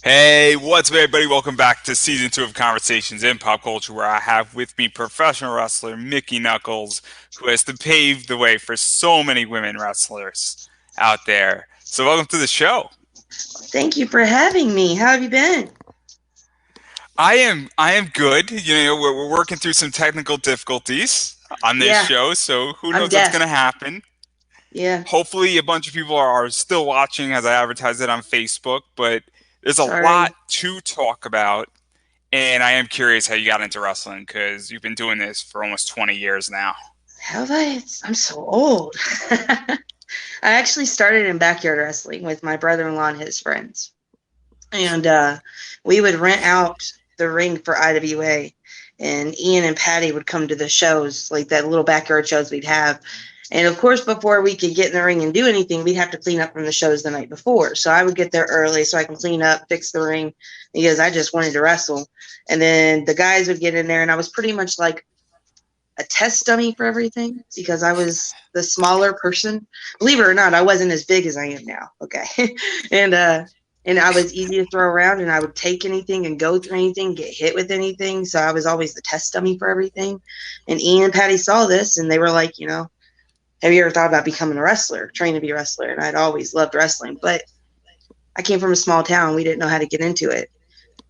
Hey, what's up, everybody? Welcome back to season two of Conversations in Pop Culture, where I have with me professional wrestler Mickie Knuckles, who has to pave the way for so many women wrestlers out there. So, welcome to the show. Thank you for having me. How have you been? I am good. We're working through some technical difficulties on this Yeah, show, so who I'm knows what's going deaf. to happen. Yeah, Hopefully, a bunch of people are still watching as I advertise it on Facebook, but there's a lot sorry. to talk about. And I am curious how you got into wrestling because you've been doing this for almost 20 years now. Have I? I'm so old. I actually started in backyard wrestling with my brother-in-law and his friends. And we would rent out the ring for IWA. And Ian and Patty would come to the shows, like that little backyard shows we'd have. And of course, before we could get in the ring and do anything, we'd have to clean up from the shows the night before. So I would get there early so I can clean up, fix the ring, because I just wanted to wrestle. And then the guys would get in there, and I was pretty much like a test dummy for everything because I was the smaller person. Believe it or not, I wasn't as big as I am now. Okay. and and I was easy to throw around, and I would take anything and go through anything, get hit with anything. So I was always the test dummy for everything. And Ian and Patty saw this, and they were like, have you ever thought about becoming a wrestler, train to be a wrestler? And I'd always loved wrestling, but I came from a small town. We didn't know how to get into it.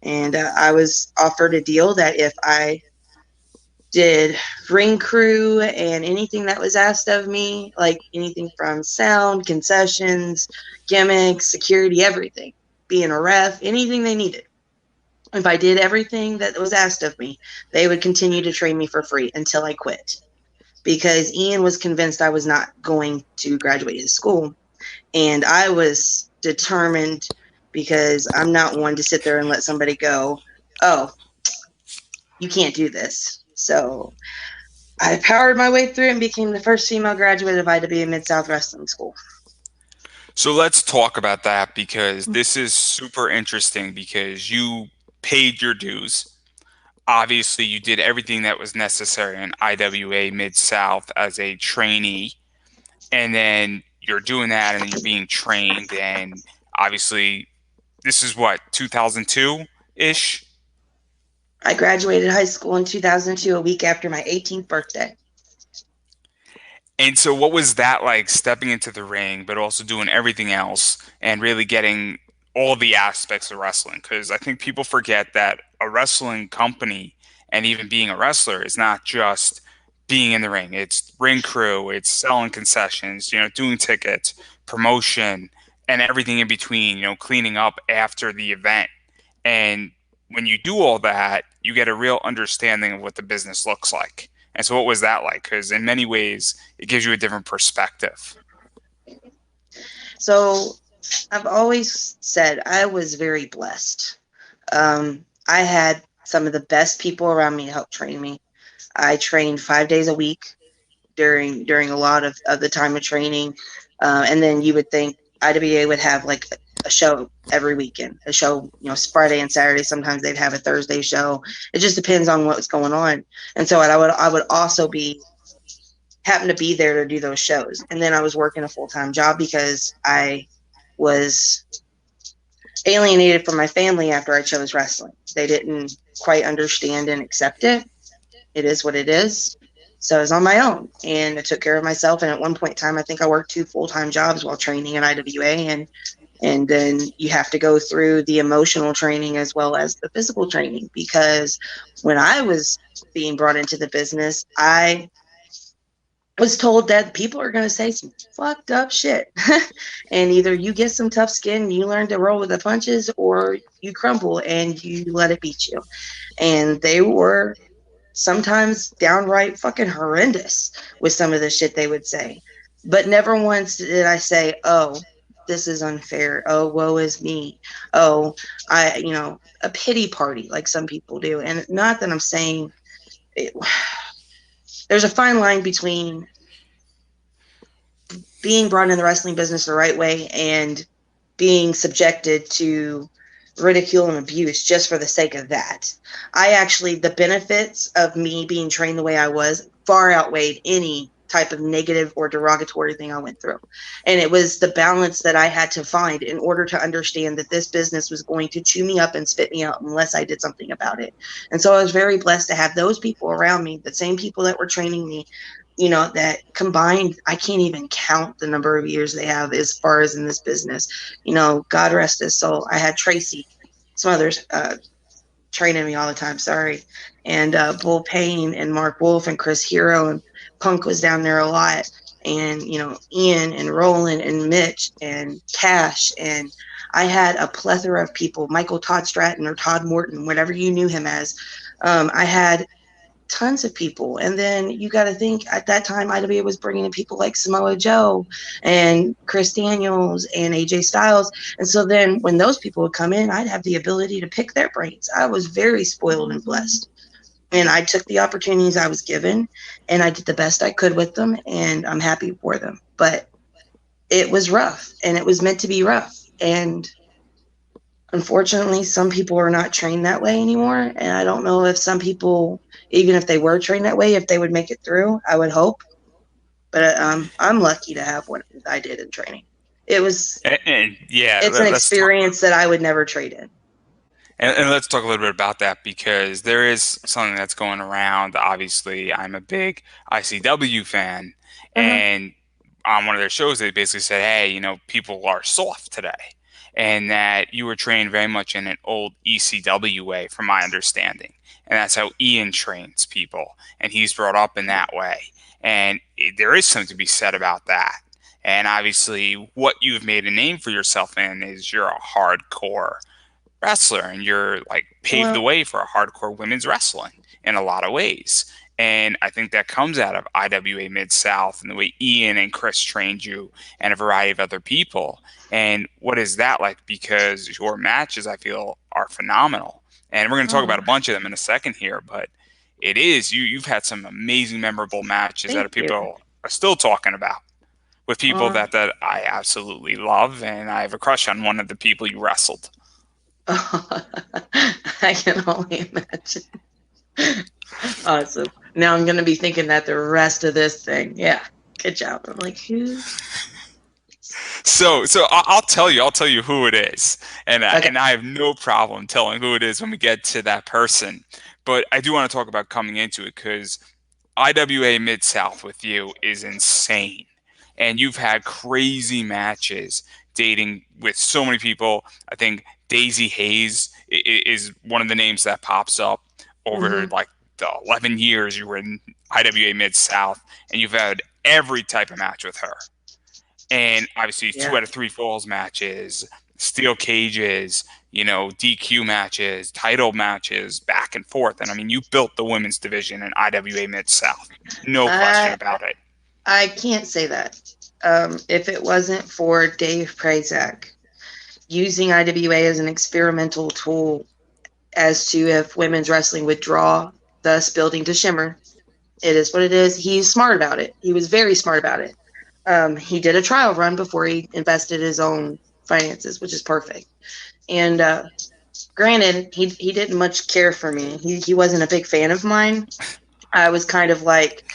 And I was offered a deal that if I did ring crew and anything that was asked of me, like anything from sound, concessions, gimmicks, security, everything, being a ref, anything they needed. If I did everything that was asked of me, they would continue to train me for free until I quit because Ian was convinced I was not going to graduate his school. And I was determined because I'm not one to sit there and let somebody go, oh, you can't do this. So I powered my way through and became the first female graduate of IWA Mid South Wrestling School. So let's talk about that because this is super interesting because you paid your dues. Obviously, you did everything that was necessary in IWA Mid South as a trainee, and then you're doing that and then you're being trained. And obviously, this is what, 2002 ish? I graduated high school in 2002, a week after my 18th birthday. And so, what was that like stepping into the ring, but also doing everything else and really getting all the aspects of wrestling? Because I think people forget that a wrestling company and even being a wrestler is not just being in the ring, it's ring crew, it's selling concessions, doing tickets, promotion, and everything in between, cleaning up after the event. And when you do all that, you get a real understanding of what the business looks like. And so, what was that like? Because in many ways, it gives you a different perspective. So I've always said I was very blessed. I had some of the best people around me to help train me. I trained 5 days a week during a lot of the time of training. And then you would think IWA would have like a show every weekend, a show, Friday and Saturday. Sometimes they'd have a Thursday show. It just depends on what's going on. And so I would also be happen to be there to do those shows. And then I was working a full-time job because I was alienated from my family after I chose wrestling. They didn't quite understand and accept it. It is what it is. So I was on my own and I took care of myself. And at one point in time, I think I worked two full-time jobs while training in IWA. And then you have to go through the emotional training as well as the physical training because when I was being brought into the business, I was told that people are going to say some fucked up shit. And either you get some tough skin, you learn to roll with the punches, or you crumble and you let it beat you. And they were sometimes downright fucking horrendous with some of the shit they would say. But never once did I say, oh, this is unfair. Oh, woe is me. Oh, a pity party like some people do. And not that I'm saying it, there's a fine line between being brought in the wrestling business the right way and being subjected to ridicule and abuse just for the sake of that. The benefits of me being trained the way I was far outweighed any type of negative or derogatory thing I went through. And it was the balance that I had to find in order to understand that this business was going to chew me up and spit me out unless I did something about it. And so I was very blessed to have those people around me, the same people that were training me, that combined, I can't even count the number of years they have as far as in this business. God rest his soul. I had Tracy Smothers training me all the time, sorry. And Bull Payne and Mark Wolf and Chris Hero and Punk was down there a lot. And, Ian and Roland and Mitch and Cash. And I had a plethora of people, Michael Todd Stratton or Todd Morton, whatever you knew him as. I had tons of people. And then you got to think at that time, IWA was bringing in people like Samoa Joe and Chris Daniels and AJ Styles. And so then when those people would come in, I'd have the ability to pick their brains. I was very spoiled and blessed. And I took the opportunities I was given and I did the best I could with them. And I'm happy for them. But it was rough and it was meant to be rough. And unfortunately, some people are not trained that way anymore. And I don't know if some people, even if they were trained that way, if they would make it through. I would hope. But I'm lucky to have what I did in training. It's an let's talk. experience that I would never trade in. And let's talk a little bit about that because there is something that's going around. Obviously, I'm a big ICW fan, Uh-huh. and on one of their shows, they basically said, "Hey, people are soft today," and that you were trained very much in an old ECW way, from my understanding, and that's how Ian trains people, and he's brought up in that way, and there is something to be said about that. And obviously, what you've made a name for yourself in is you're a hardcore wrestler and you're like paved the Well, way for a hardcore women's wrestling in a lot of ways. And I think that comes out of IWA Mid South and the way Ian and Chris trained you and a variety of other people. And what is that like? Because your matches, I feel, are phenomenal. And we're going to talk oh, about a bunch of them in a second here, but it is you've had some amazing, memorable matches thank that you. people are still talking about with people Uh, that I absolutely love, and I have a crush on one of the people you wrestled. I can only imagine. Awesome. Now I'm going to be thinking that the rest of this thing. Yeah. Good job. I'm like, who? So I'll tell you who it is, Okay. and I have no problem telling who it is when we get to that person. But I do want to talk about coming into it because IWA Mid South with you is insane, and you've had crazy matches dating with so many people. I think Daisy Hayes is one of the names that pops up over Mm-hmm. like the 11 years you were in IWA Mid South, and you've had every type of match with her and obviously two Yeah. out of three falls matches, steel cages, DQ matches, title matches, back and forth. And I mean, you built the women's division in IWA Mid South, no question I about it. I can't say that. If it wasn't for Dave Prazak using IWA as an experimental tool as to if women's wrestling would draw, thus building to Shimmer, it is what it is. He's smart about it. He was very smart about it. He did a trial run before he invested his own finances, which is perfect. And granted, he didn't much care for me. He wasn't a big fan of mine. I was kind of like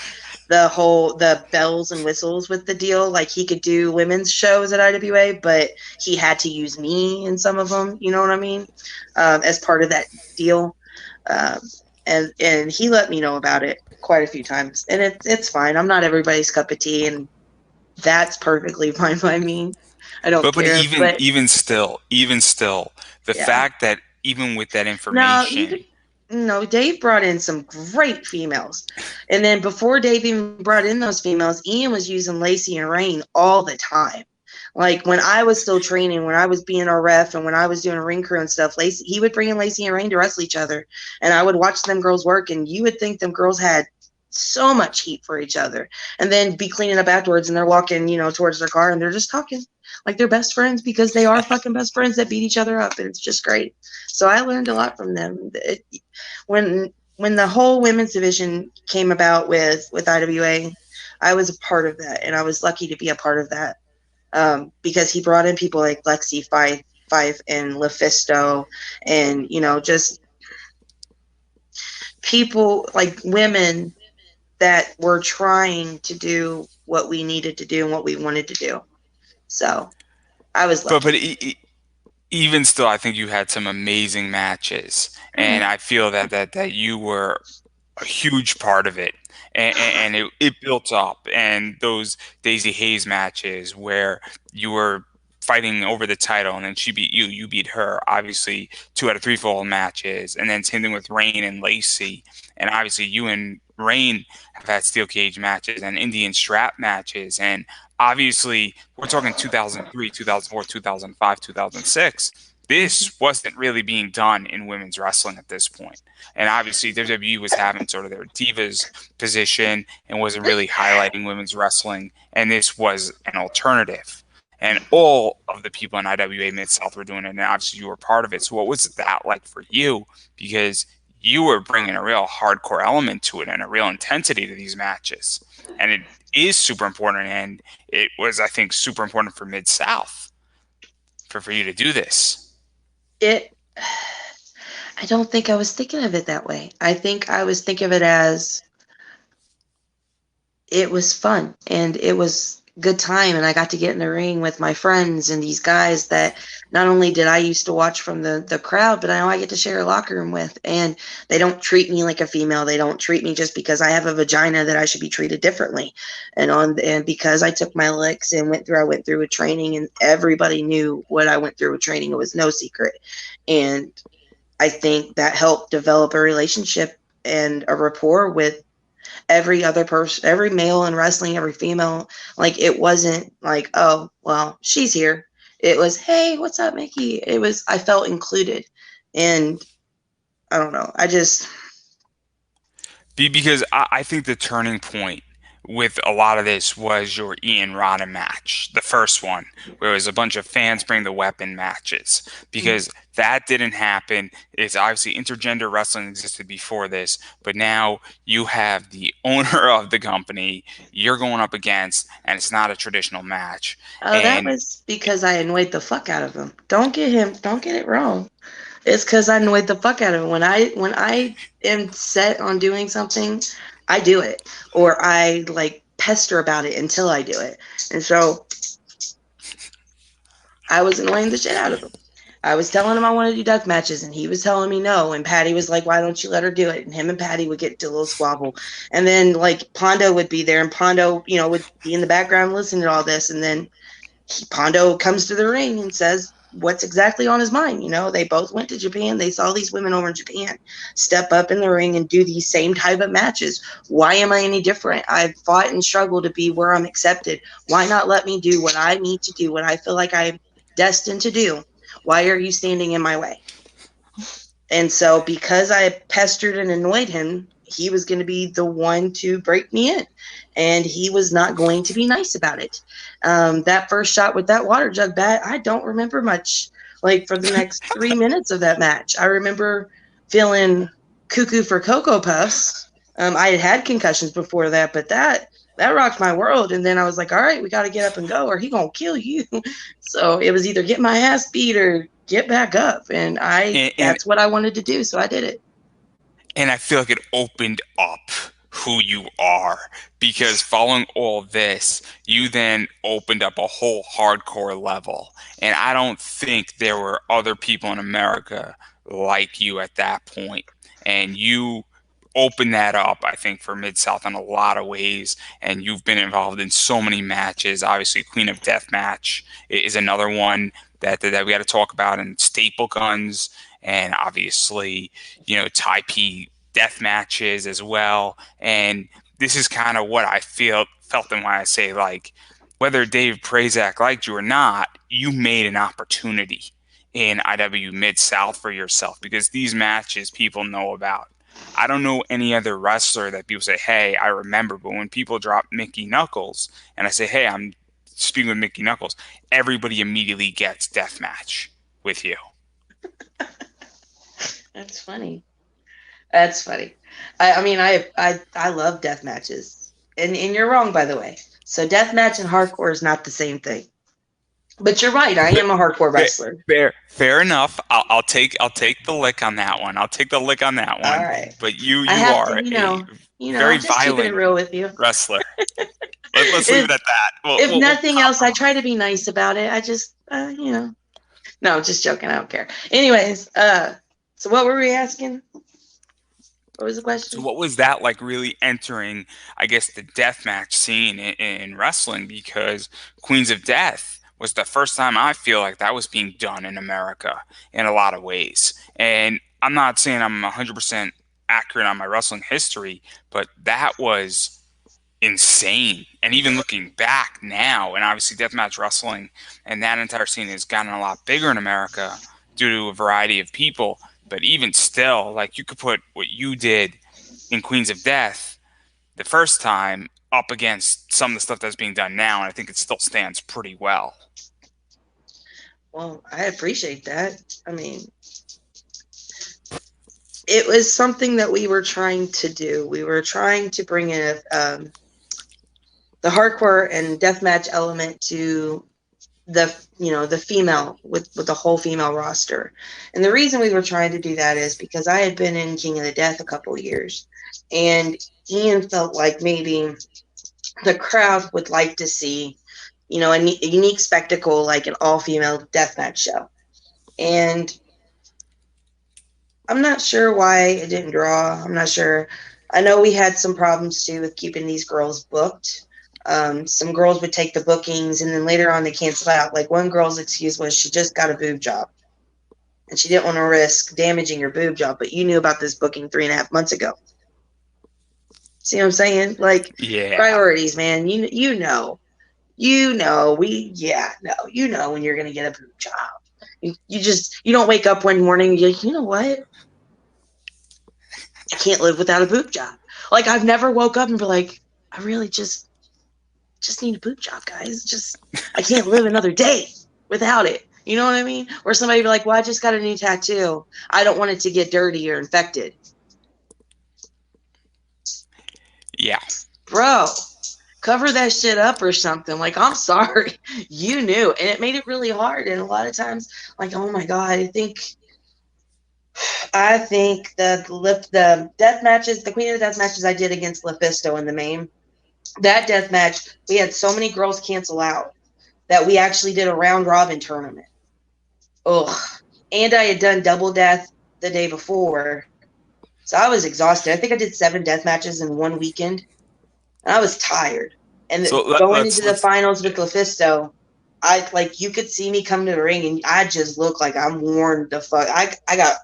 the bells and whistles with the deal. Like he could do women's shows at IWA, but he had to use me in some of them. You know what I mean? As part of that deal. Um, and he let me know about it quite a few times, and it's fine. I'm not everybody's cup of tea, and that's perfectly fine by me. I don't But care. But even still, the yeah, fact that even with that no, even information, no, Dave brought in some great females. And then before Dave even brought in those females, Ian was using Lacey and Rain all the time. Like when I was still training, when I was being a ref and when I was doing ring crew and stuff, Lacey, he would bring in Lacey and Rain to wrestle each other. And I would watch them girls work, and you would think them girls had so much heat for each other. And then be cleaning up afterwards and they're walking, towards their car and they're just talking like they're best friends because they are fucking best friends that beat each other up. And it's just great. So I learned a lot from them. When the whole women's division came about with IWA, I was a part of that, and I was lucky to be a part of that because he brought in people like Lexi Fife and Lufisto, and just people like women that were trying to do what we needed to do and what we wanted to do. So I was but lucky. even still, I think you had some amazing matches, and Mhm. I feel that you were a huge part of it. And it built up. And those Daisy Hayes matches where you were fighting over the title and then she beat you, you beat her, obviously 2 out of 3 fall matches. And then same thing with Rain and Lacey. And obviously you and Rain have had steel cage matches and Indian strap matches. And obviously we're talking 2003, 2004, 2005, 2006. Mhm. This wasn't really being done in women's wrestling at this point. And obviously, WWE was having sort of their divas position and wasn't really highlighting women's wrestling. And this was an alternative. And all of the people in IWA Mid South were doing it. And obviously, you were part of it. So, what was that like for you? Because you were bringing a real hardcore element to it and a real intensity to these matches. And it is super important. And it was, I think, super important for Mid South for you to do this. It I don't think I was thinking of it that way. I think I was thinking of it as it was fun and it was good time, and I got to get in the ring with my friends and these guys that not only did I used to watch from the crowd, but I get to share a locker room with, and they don't treat me like a female. They don't treat me just because I have a vagina that I should be treated differently. And because I took my licks and I went through with training, and everybody knew what I went through with training. It was no secret. And I think that helped develop a relationship and a rapport with every other person, every male in wrestling, every female. Like, it wasn't like, oh, well, she's here. It was, hey, what's up, Mickie? It was, I felt included. And I don't know. I just, Because I think the turning point with a lot of this was your Ian Rodham match, the first one, where it was a bunch of fans bring the weapon matches. Because that didn't happen. It's obviously intergender wrestling existed before this, but now you have the owner of the company you're going up against, and it's not a traditional match. oh, that And was because I annoyed the fuck out of him. Don't get it wrong. It's because I annoyed the fuck out of him. When I am set on doing something, I do it, or I like pester about it until I do it. And so I was annoying the shit out of him. I was telling him I wanted to do death matches, and he was telling me no. And Patty was like, "Why don't you let her do it?" And him and Patty would get into a little squabble. And then like Pondo would be there, and Pondo, would be in the background listening to all this. And then Pondo comes to the ring and says what's exactly on his mind. They both went to Japan. They saw these women over in Japan step up in the ring and do these same type of matches. Why am I any different? I've fought and struggled to be where I'm accepted. Why not let me do what I need to do, what I feel like I'm destined to do? Why are you standing in my way? And so, because I pestered and annoyed him, he was going to be the one to break me in. And he was not going to be nice about it. That first shot with that water jug bat, I don't remember much. Like, for the next 3 minutes of that match, I remember feeling cuckoo for Cocoa Puffs. I had concussions before that, but that rocked my world. And then I was like, all right, we got to get up and go, or he gonna kill you. So it was either get my ass beat or get back up. And and that's what I wanted to do. So I did it. And I feel like it opened up who you are because following all this, you then opened up a whole hardcore level. And I don't think there were other people in America like you at that point. And you opened that up, I think, for Mid South in a lot of ways. And you've been involved in so many matches. Obviously, Queen of Death match is another one that we got to talk about, and staple guns, and obviously, Tai death matches as well. And this is kind of what I felt and why I say, like, whether Dave Prazak liked you or not, you made an opportunity in IW Mid South for yourself because these matches people know about. I don't know any other wrestler that people say, hey, I remember. But when people drop Mickie Knuckles and I say, hey, I'm speaking with Mickie Knuckles, everybody immediately gets deathmatch with you. That's funny. That's funny. I mean, I love death matches. And you're wrong, by the way. So death match and hardcore is not the same thing. But you're right. I am a hardcore wrestler. Fair enough. I'll take the lick on that one. I'll take the lick on that All one. right. But you I you have to, are a very I'm just keeping it violent real with you. wrestler. Let's leave it If at that. if We'll nothing else, I try to be nice about it. I just, no, just joking. I don't care. Anyways, so what were we asking? What was the So question? what was that like really entering, I guess, the deathmatch scene in wrestling? Because Queens of Death was the first time I feel like that was being done in America in a lot of ways. And I'm not saying I'm 100% accurate on my wrestling history, but that was insane. And even looking back now, and obviously deathmatch wrestling and that entire scene has gotten a lot bigger in America due to a variety of people. But even still, like you could put what you did in Queens of Death the first time up against some of the stuff that's being done now, and I think it still stands pretty well. Well, I appreciate that. I mean, it was something that we were trying to do. We were trying to bring in the hardcore and deathmatch element to the female with the whole female roster. And the reason we were trying to do that is because I had been in King of the Death a couple of years, and Ian felt like maybe the crowd would like to see, a unique spectacle like an all-female deathmatch show. And I'm not sure why it didn't draw. I'm not sure. I know we had some problems too with keeping these girls booked. Some girls would take the bookings and then later on they cancel out. Like one girl's excuse was she just got a boob job and she didn't want to risk damaging her boob job, but you knew about this booking 3.5 months ago. See what I'm saying? Like Yeah. priorities, man. You know when you're gonna get a boob job. You don't wake up one morning and you're like, you know what? I can't live without a boob job. Like I've never woke up and be like, I really just need a boob job, guys. Just I can't live another day without it. You know what I mean? Or somebody be like, well, I just got a new tattoo. I don't want it to get dirty or infected. Yeah. Bro, cover that shit up or something. Like, I'm sorry. You knew. And it made it really hard. And a lot of times, like, oh my God, I think the death matches, the Queen of the Death matches I did against Lufisto in the main, that death match, we had so many girls cancel out that we actually did a round robin tournament. Ugh. And I had done double death the day before. So I was exhausted. I think I did 7 death matches in one weekend. And I was tired. So And going into the let's finals with Lufisto, I like you could see me come to the ring and I just look like I'm worn the fuck. I got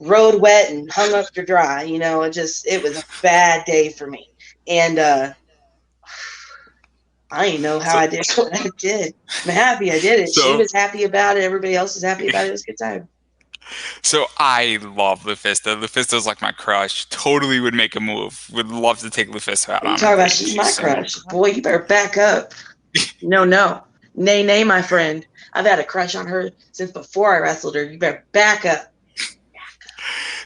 road wet and hung up to dry. It was a bad day for me. And I didn't know how so I did what I did. I'm happy I did it. She so was happy about it. Everybody else was happy about it. It was a good time. so I love Lufisto. Lufisto's like my crush. Totally would make a move. Would love to take Lufisto out What are you on a talking about? date. She's She's my so crush. Boy, you better back up. No, no. Nay, nay, my friend. I've had a crush on her since before I wrestled her. You better back up.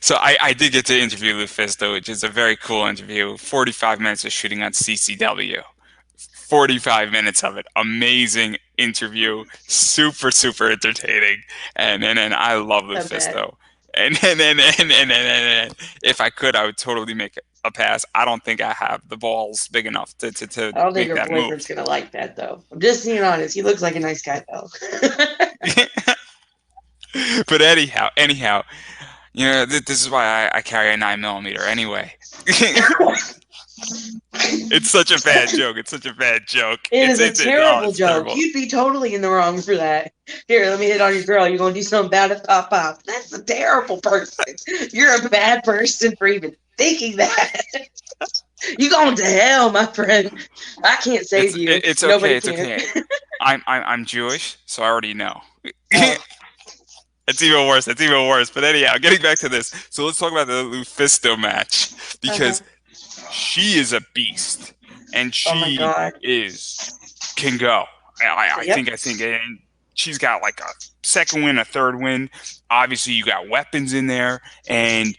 So I did get to interview Lufisto, which is a very cool interview. 45 minutes of shooting on CCW. 45 minutes of it. Amazing interview. Super, super entertaining. And I love I bet. Lufisto. And if I could, I would totally make a pass. I don't think I have the balls big enough to I don't think make her that boyfriend's move. gonna like that though. I'm just being honest. He looks like a nice guy though. But anyhow, this is why I carry a 9 millimeter anyway. It's such a bad joke. It's such a bad joke. It is a Oh, terrible it's joke. terrible. You'd be totally in the wrong for that. Here, let me hit on your girl. You're gonna do something bad at Pop Pop. That's a terrible person. You're a bad person for even thinking that. You going to hell, my friend. I can't save you. It's okay. Nobody It's can. okay. I'm Jewish, so I already know. Oh, It's even worse. It's even worse. But anyhow, getting back to this. So let's talk about the Lufisto match uh-huh. because she is a beast and Oh my she God. is can go. Yep. I think, and she's got like a second win, a third win. Obviously, you got weapons in there, and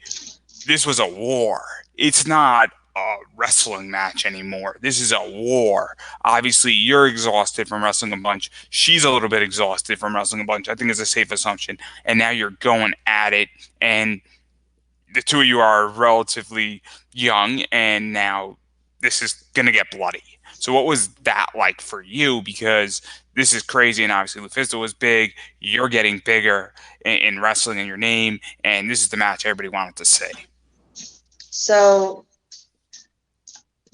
this was a war. It's not. a wrestling match anymore. This is a war. Obviously, you're exhausted from wrestling a bunch. She's a little bit exhausted from wrestling a bunch. I think is a safe assumption. And now you're going at it, and the two of you are relatively young, and now this is gonna get bloody. So, what was that like for you? Because this is crazy, and obviously Lufisto was big. You're getting bigger in wrestling in your name, and this is the match everybody wanted to see. So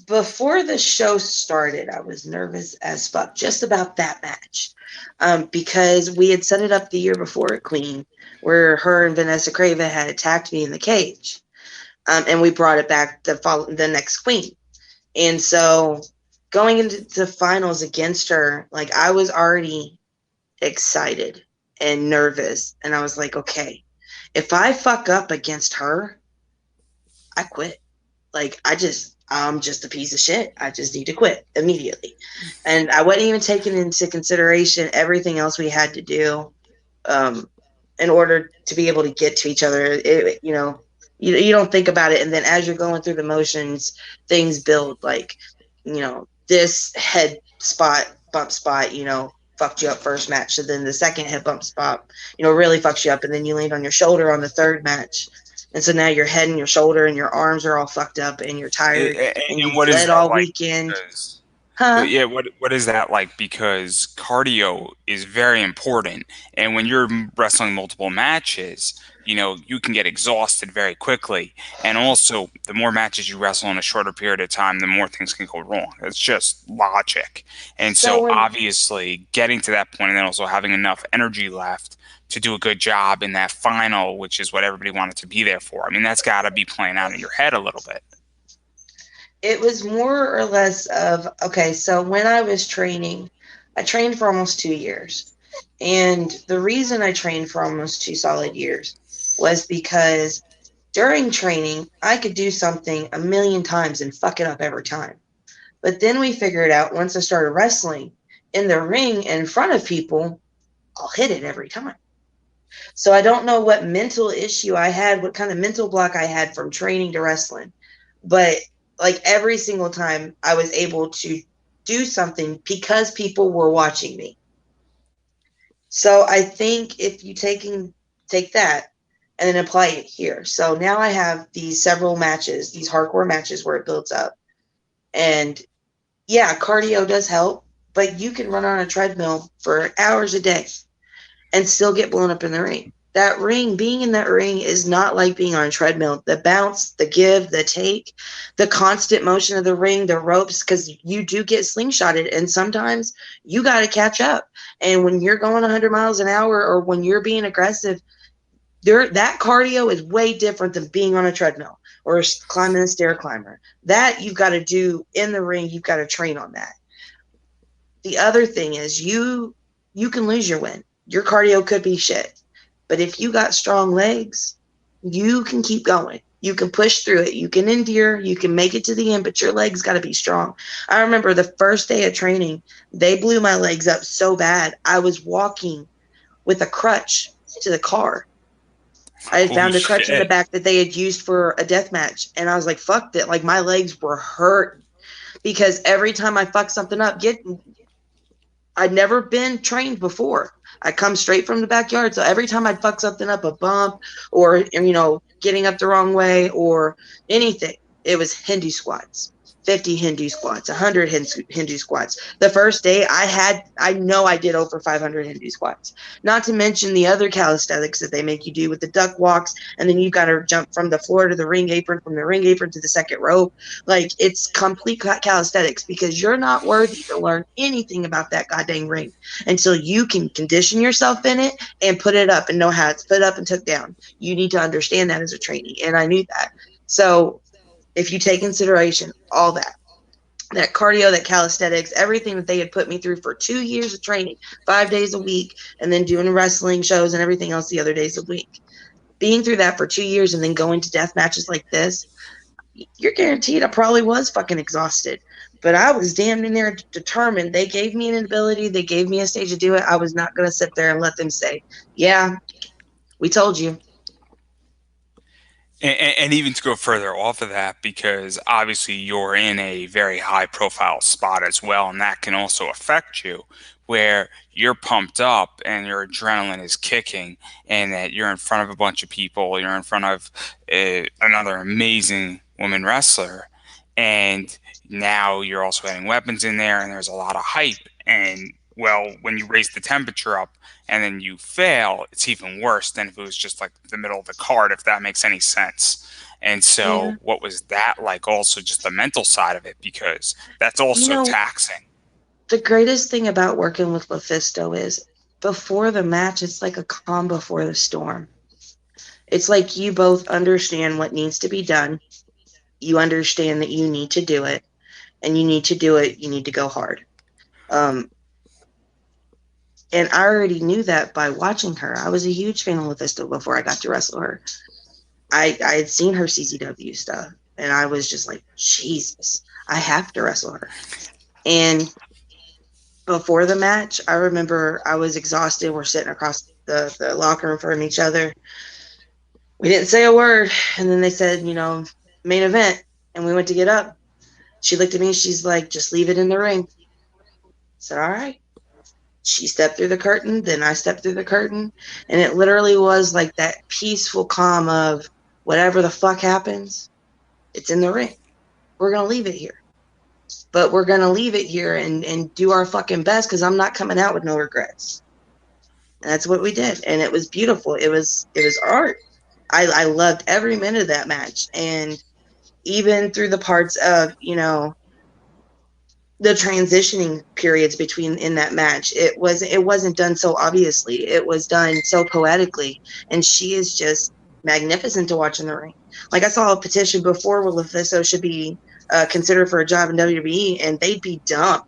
before the show started, I was nervous as fuck just about that match, because we had set it up the year before at Queen, where her and Vanessa Craven had attacked me in the cage, and we brought it back the next Queen, and so going into the finals against her, like I was already excited and nervous, and I was like, okay, if I fuck up against her, I quit. Like I'm just a piece of shit. I just need to quit immediately. And I wasn't even taking into consideration everything else we had to do, um, in order to be able to get to each other. You don't think about it. And then as you're going through the motions, things build, like, this head bump spot, fucked you up first match. So then the second head bump spot, really fucks you up. And then you land on your shoulder on the third match. And so now your head and your shoulder and your arms are all fucked up and you're tired and And you've what is bled that all like? weekend. Because Huh? yeah, what is that like? Because cardio is very important, and when you're wrestling multiple matches, you can get exhausted very quickly. And also, the more matches you wrestle in a shorter period of time, the more things can go wrong. It's just logic. And So so, when obviously, getting to that point and then also having enough energy left to do a good job in that final, which is what everybody wanted to be there for. I mean, that's got to be playing out in your head a little bit. it was more or less of, okay, so when I was training, I trained for almost 2 years. And the reason I trained for almost 2 solid years was because during training, I could do something a million times and fuck it up every time. But then we figured out, once I started wrestling in the ring in front of people, I'll hit it every time. So I don't know what mental issue I had, what kind of mental block I had from training to wrestling. But like every single time I was able to do something because people were watching me. So I think if you take that and then apply it here. So now I have these several matches, these hardcore matches where it builds up. And yeah, cardio does help, but you can run on a treadmill for hours a day and still get blown up in the ring. That ring, being in that ring is not like being on a treadmill. The bounce, the give, the take, the constant motion of the ring, the ropes, because you do get slingshotted, and sometimes you got to catch up. And when you're going 100 miles an hour or when you're being aggressive, that cardio is way different than being on a treadmill or climbing a stair climber. That you've got to do in the ring. You've got to train on that. The other thing is you can lose your win. Your cardio could be shit. But if you got strong legs, you can keep going. You can push through it. You can endure. You can make it to the end, but your legs got to be strong. I remember the first day of training, they blew my legs up so bad. I was walking with a crutch to the car. I had Holy found a crutch in the shit. back that they had used for a death match. And I was like, fuck that. Like, my legs were hurt because every time I fucked something up, I'd never been trained before. I come straight from the backyard. So every time I'd fuck something up, a bump or, getting up the wrong way or anything, it was Hindu squats, 50 Hindu squats, 100 Hindu squats. The first day I know I did over 500 Hindu squats, not to mention the other calisthenics that they make you do with the duck walks. And then you've got to jump from the floor to the ring apron, from the ring apron to the second rope. Like, it's complete calisthenics because you're not worthy to learn anything about that goddamn ring until you can condition yourself in it and put it up and know how it's put up and took down. You need to understand that as a trainee. And I knew that. So if you take consideration all that cardio, that calisthenics, everything that they had put me through for 2 years of training, 5 days a week, and then doing wrestling shows and everything else the other days a week, being through that for 2 years and then going to death matches like this, you're guaranteed I probably was fucking exhausted. But I was damn near determined. They gave me an ability. They gave me a stage to do it. I was not going to sit there and let them say, yeah, we told you. And even to go further off of that, because obviously you're in a very high profile spot as well, and that can also affect you, where you're pumped up and your adrenaline is kicking, and that you're in front of a bunch of people, you're in front of another amazing woman wrestler, and now you're also adding weapons in there, and there's a lot of hype. And well, when you raise the temperature up, and then you fail, it's even worse than if it was just like the middle of the card, if that makes any sense. And Yeah. so, what was that like? Also, just the mental side of it, because that's You also know, taxing. the greatest thing about working with Lufisto is before the match, it's like a calm before the storm. It's like you both understand what needs to be done. You understand that you need to do it, and you need to do it. You need to go hard. Um, and I already knew that by watching her. I was a huge fan of Lufisto before I got to wrestle her. I had seen her CCW stuff, and I was just like, Jesus, I have to wrestle her. And before the match, I remember I was exhausted. We're sitting across the locker room from each other. We didn't say a word. And then they said, main event. And we went to get up. She looked at me. She's like, just leave it in the ring. I said, all right. She stepped through the curtain. Then I stepped through the curtain. And it literally was like that peaceful calm of whatever the fuck happens, it's in the ring. We're going to leave it here. But we're going to leave it here and do our fucking best because I'm not coming out with no regrets. And that's what we did. And it was beautiful. It was art. I loved every minute of that match. And even through the parts of, the transitioning periods between in that match, it wasn't done so obviously. It was done so poetically. And she is just magnificent to watch in the ring. Like I saw a petition before where Lufisto should be considered for a job in WWE, and they'd be dumb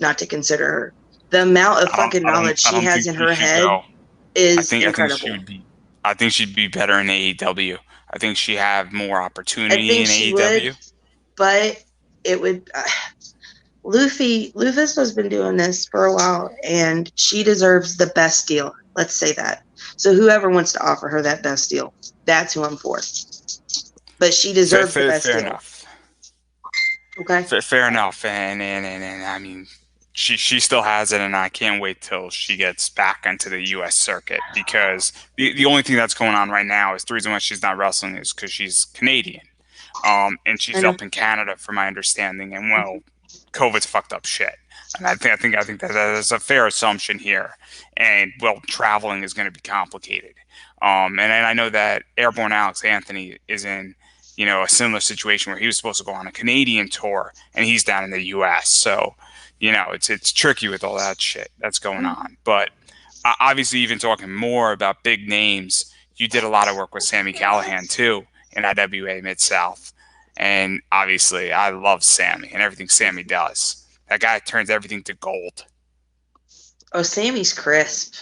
not to consider her. The amount of fucking knowledge I she don't has think in she her should head go. is I think she incredible. would be. I think she'd be better in AEW. I think she have more I opportunity think in she would, AEW. but it would. Lufisto's been doing this for a while, and she deserves the best deal. Let's say that. So whoever wants to offer her that best deal, that's who I'm for. But she deserves the best Fair deal. enough. Okay. Fair enough. And I mean, she still has it, and I can't wait till she gets back into the U.S. circuit, because the only thing that's going on right now is the reason why she's not wrestling is because she's Canadian. And I she's know. up in Canada, from my understanding. And well, COVID's fucked up shit. And I think that that's a fair assumption here. And well, traveling is going to be complicated. And I know that Airborne Alex Anthony is in, a similar situation where he was supposed to go on a Canadian tour, and he's down in the U.S. So, it's tricky with all that shit that's going on. But obviously, even talking more about big names, you did a lot of work with Sami Callihan too in IWA Mid South. And obviously, I love Sami and everything Sami does. That guy turns everything to gold. Oh, Sammy's crisp.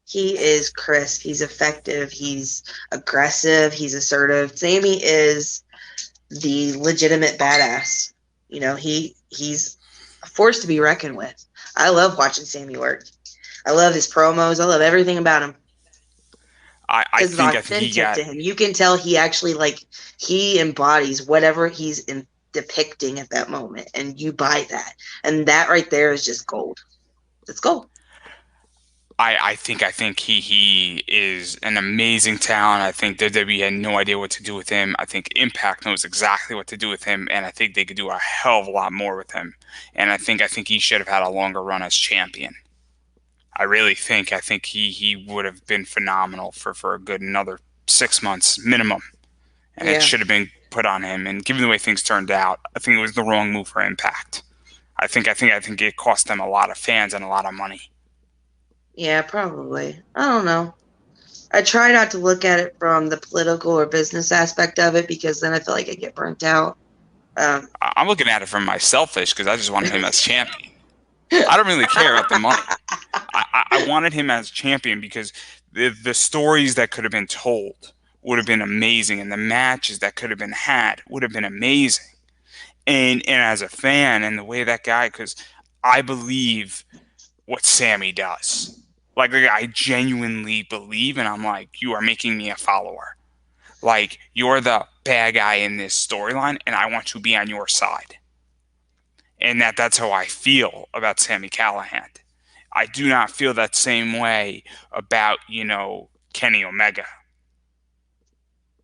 He is crisp. He's effective. He's aggressive. He's assertive. Sammy is the legitimate badass. He's a force to be reckoned with. I love watching Sammy work. I love his promos. I love everything about him because it's I think he authentic got. to him. You can tell he actually he embodies whatever he's depicting at that moment, and you buy that. And that right there is just gold. It's gold. I think he is an amazing talent. I think WWE had no idea what to do with him. I think Impact knows exactly what to do with him, and I think they could do a hell of a lot more with him. And I think he should have had a longer run as champion. I really think. I think he would have been phenomenal for a good another 6 months minimum, and it Yeah, should have been put on him. And given the way things turned out, I think it was the wrong move for Impact. I think it cost them a lot of fans and a lot of money. yeah, probably. I don't know. I try not to look at it from the political or business aspect of it because then I feel like I get burnt out. Um, I'm looking at it from my selfish, because I just wanted him as champion. I don't really care about the money. I wanted him as champion because the stories that could have been told would have been amazing, and the matches that could have been had would have been amazing. And as a fan, and the way that guy, because I believe what Sammy does. Like I genuinely believe, and I'm like, you are making me a follower. Like, you're the bad guy in this storyline, and I want to be on your side. And that's how I feel about Sami Callihan. I do not feel that same way about, Kenny Omega.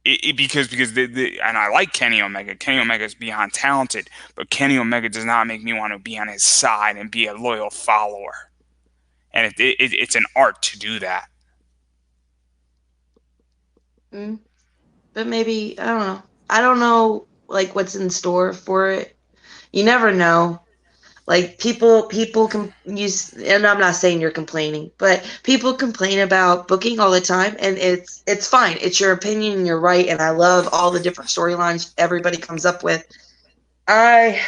Because and I like Kenny Omega. Kenny Omega is beyond talented, but Kenny Omega does not make me want to be on his side and be a loyal follower. And it's an art to do that. Mm, but maybe I don't know. I don't know like what's in store for it. You never know. Like people can use, and I'm not saying you're complaining, but people complain about booking all the time, and it's fine. It's your opinion, and you're right. And I love all the different storylines everybody comes up with. I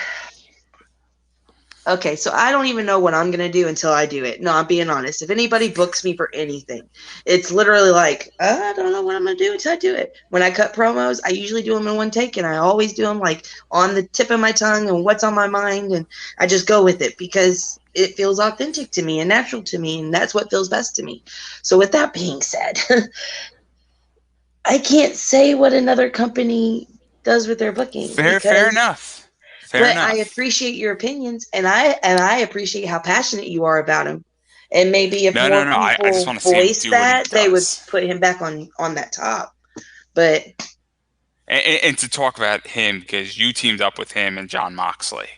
Okay, so I don't even know what I'm gonna do until I do it. No, I'm being honest. If anybody books me for anything, it's literally like, I don't know what I'm gonna do until I do it. When I cut promos, I usually do them in one take, and I always do them like on the tip of my tongue and what's on my mind, and I just go with it because it feels authentic to me and natural to me, and that's what feels best to me. So with that being said, I can't say what another company does with their booking Fair because enough. Fair but I enough. appreciate your opinions, and I appreciate how passionate you are about him. And maybe if No, no, more no. I just people want to see him voice do what he that, they would does. put him back on that top. But And to talk about him, because you teamed up with him and John Moxley.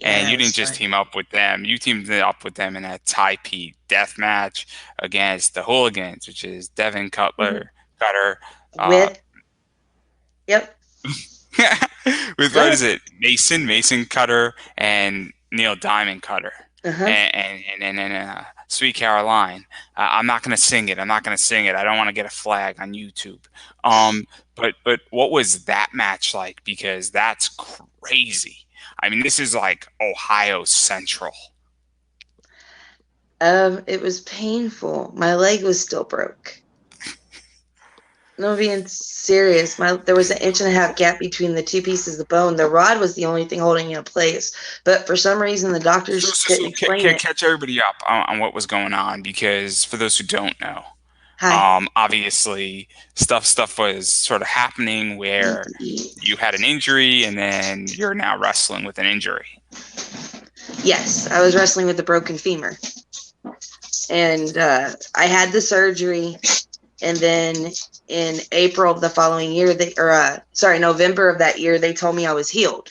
And yeah, you it was didn't just fun team up with them, you teamed up with them in a tie-peat death match against the Hooligans, which is Devin Cutter, uh, with yep. with Go what ahead. is it? Mason Cutter, and Neil Diamond Cutter, Uh huh. and Sweet Caroline. I'm not gonna sing it. I'm not gonna sing it. I don't want to get a flag on YouTube. But what was that match like? Because that's crazy. I mean, this is like Ohio Central. It was painful. My leg was still broke. No, being serious. There was an inch and a half gap between the two pieces of bone. The rod was the only thing holding it in place, but for some reason the doctors couldn't explain it. Catch everybody up on what was going on, because for those who don't know, Hi. obviously stuff was sort of happening Eat, where eat. you had an injury and then you're now wrestling with an injury. Yes, I was wrestling with a broken femur, and I had the surgery, and then in April of the following year, November of that year, they told me I was healed.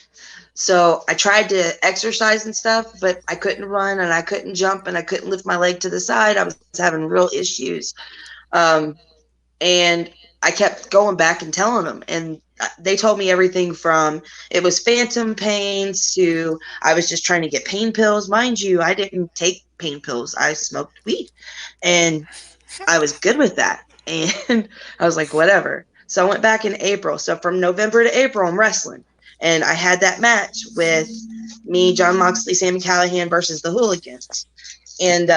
So I tried to exercise and stuff, but I couldn't run and I couldn't jump and I couldn't lift my leg to the side. I was having real issues. Um, and I kept going back and telling them, and they told me everything from it was phantom pains to I was just trying to get pain pills. Mind you, I didn't take pain pills. I smoked weed, and I was good with that. And I was like, whatever. So I went back in April. So from November to April, I'm wrestling. And I had that match with me, John Moxley, Sami Callihan versus the Hooligans. And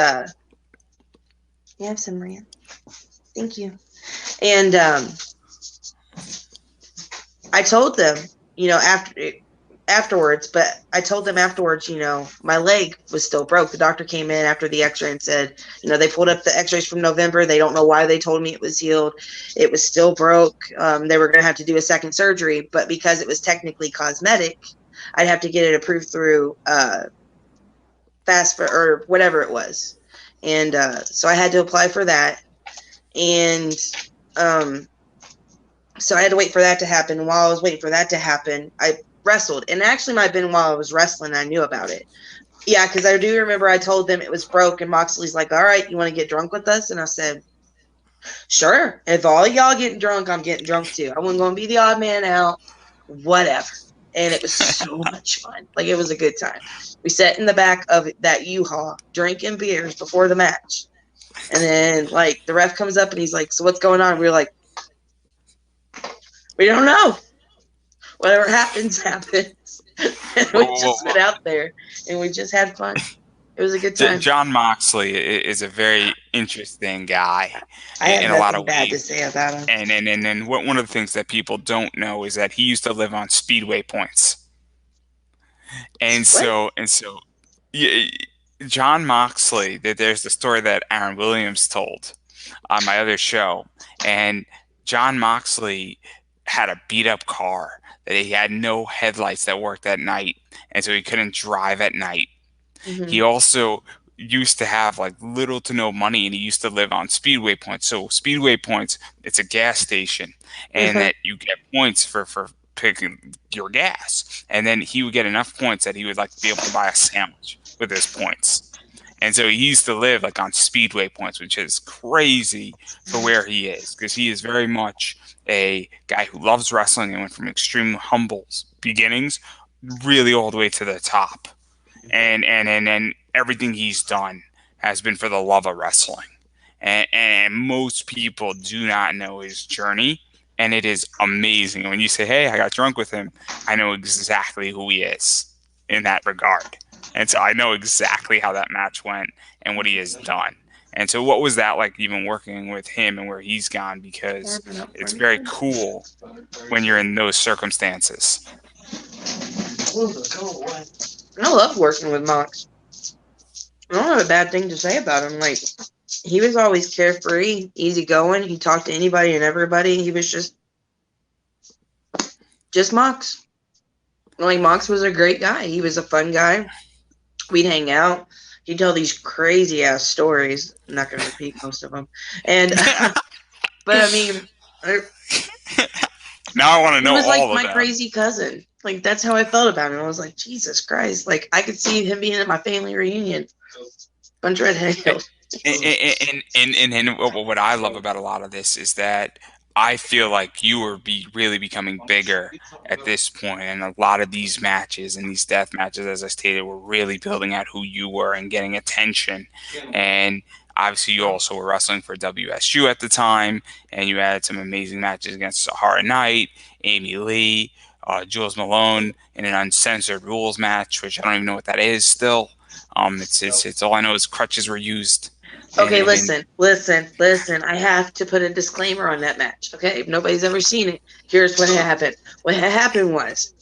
you have some, Maria. Thank you. And I told them, afterwards, but I told them afterwards, my leg was still broke. The doctor came in after the x-ray and said, they pulled up the x-rays from November. They don't know why they told me it was healed. It was still broke. They were going to have to do a second surgery, but because it was technically cosmetic, I'd have to get it approved through FASFA or whatever it was. And so I had to apply for that. And so I had to wait for that to happen. And while I was waiting for that to happen, I wrestled. And actually might have been while I was wrestling, I knew about it. Yeah, because I do remember I told them it was broke, and Moxley's like, all right, you want to get drunk with us? And I said, sure. If all y'all getting drunk, I'm getting drunk too. I wasn't going to be the odd man out, whatever. And it was so much fun. Like, it was a good time. We sat in the back of that U-Haul drinking beers before the match. And then, like, the ref comes up and he's like, so what's going on? We were like, we don't know. Whatever happens, happens. And we just went out there and we just had fun. It was a good time. John Moxley is a very interesting guy I have in a lot nothing of bad to ways. say about him. And one of the things that people don't know is that he used to live on Speedway points. What? And so yeah, John Moxley, there's the story that Aaron Williams told on my other show. And John Moxley had a beat up car, that he had no headlights that worked at night, and so he couldn't drive at night. He Hmm. also used to have like little to no money, and he used to live on Speedway points. So Speedway points, it's a gas station, and that you get points for picking your gas. And then he would get enough points that he would like be able to buy a sandwich with his points. And so he used to live like on Speedway points, which is crazy for where he is, because he is very much a guy who loves wrestling and went from extreme humble beginnings really all the way to the top. And everything he's done has been for the love of wrestling. And most people do not know his journey, and it is amazing. When you say, "Hey, I got drunk with him," I know exactly who he is in that regard. And so I know exactly how that match went and what he has done. And so, what was that like, even working with him and where he's gone? Because Warming up for it's very anything? cool when you're in those circumstances. I love working with Mox. I don't have a bad thing to say about him. Like, he was always carefree, easygoing. He talked to anybody and everybody. He was just Mox. Like, Mox was a great guy. He was a fun guy. We'd hang out. He'd tell these crazy ass stories. I'm not gonna repeat most of them. And but I mean, Now I want to he know was like all of my them. crazy cousin. Like, that's how I felt about him. I was like, Jesus Christ. Like, I could see him being at my family reunion. Bunch of redhead. And what I love about a lot of this is that I feel like you were really becoming bigger at this point, and a lot of these matches and these death matches, as I stated, were really building out who you were and getting attention. And obviously, you also were wrestling for WSU at the time, and you had some amazing matches against Sahara Knight, Amy Lee, Jules Malone in an uncensored rules match, which I don't even know what that is still. It's all I know is crutches were used, and Okay, and listen. I have to put a disclaimer on that match. Okay, if nobody's ever seen it, here's what happened. What happened was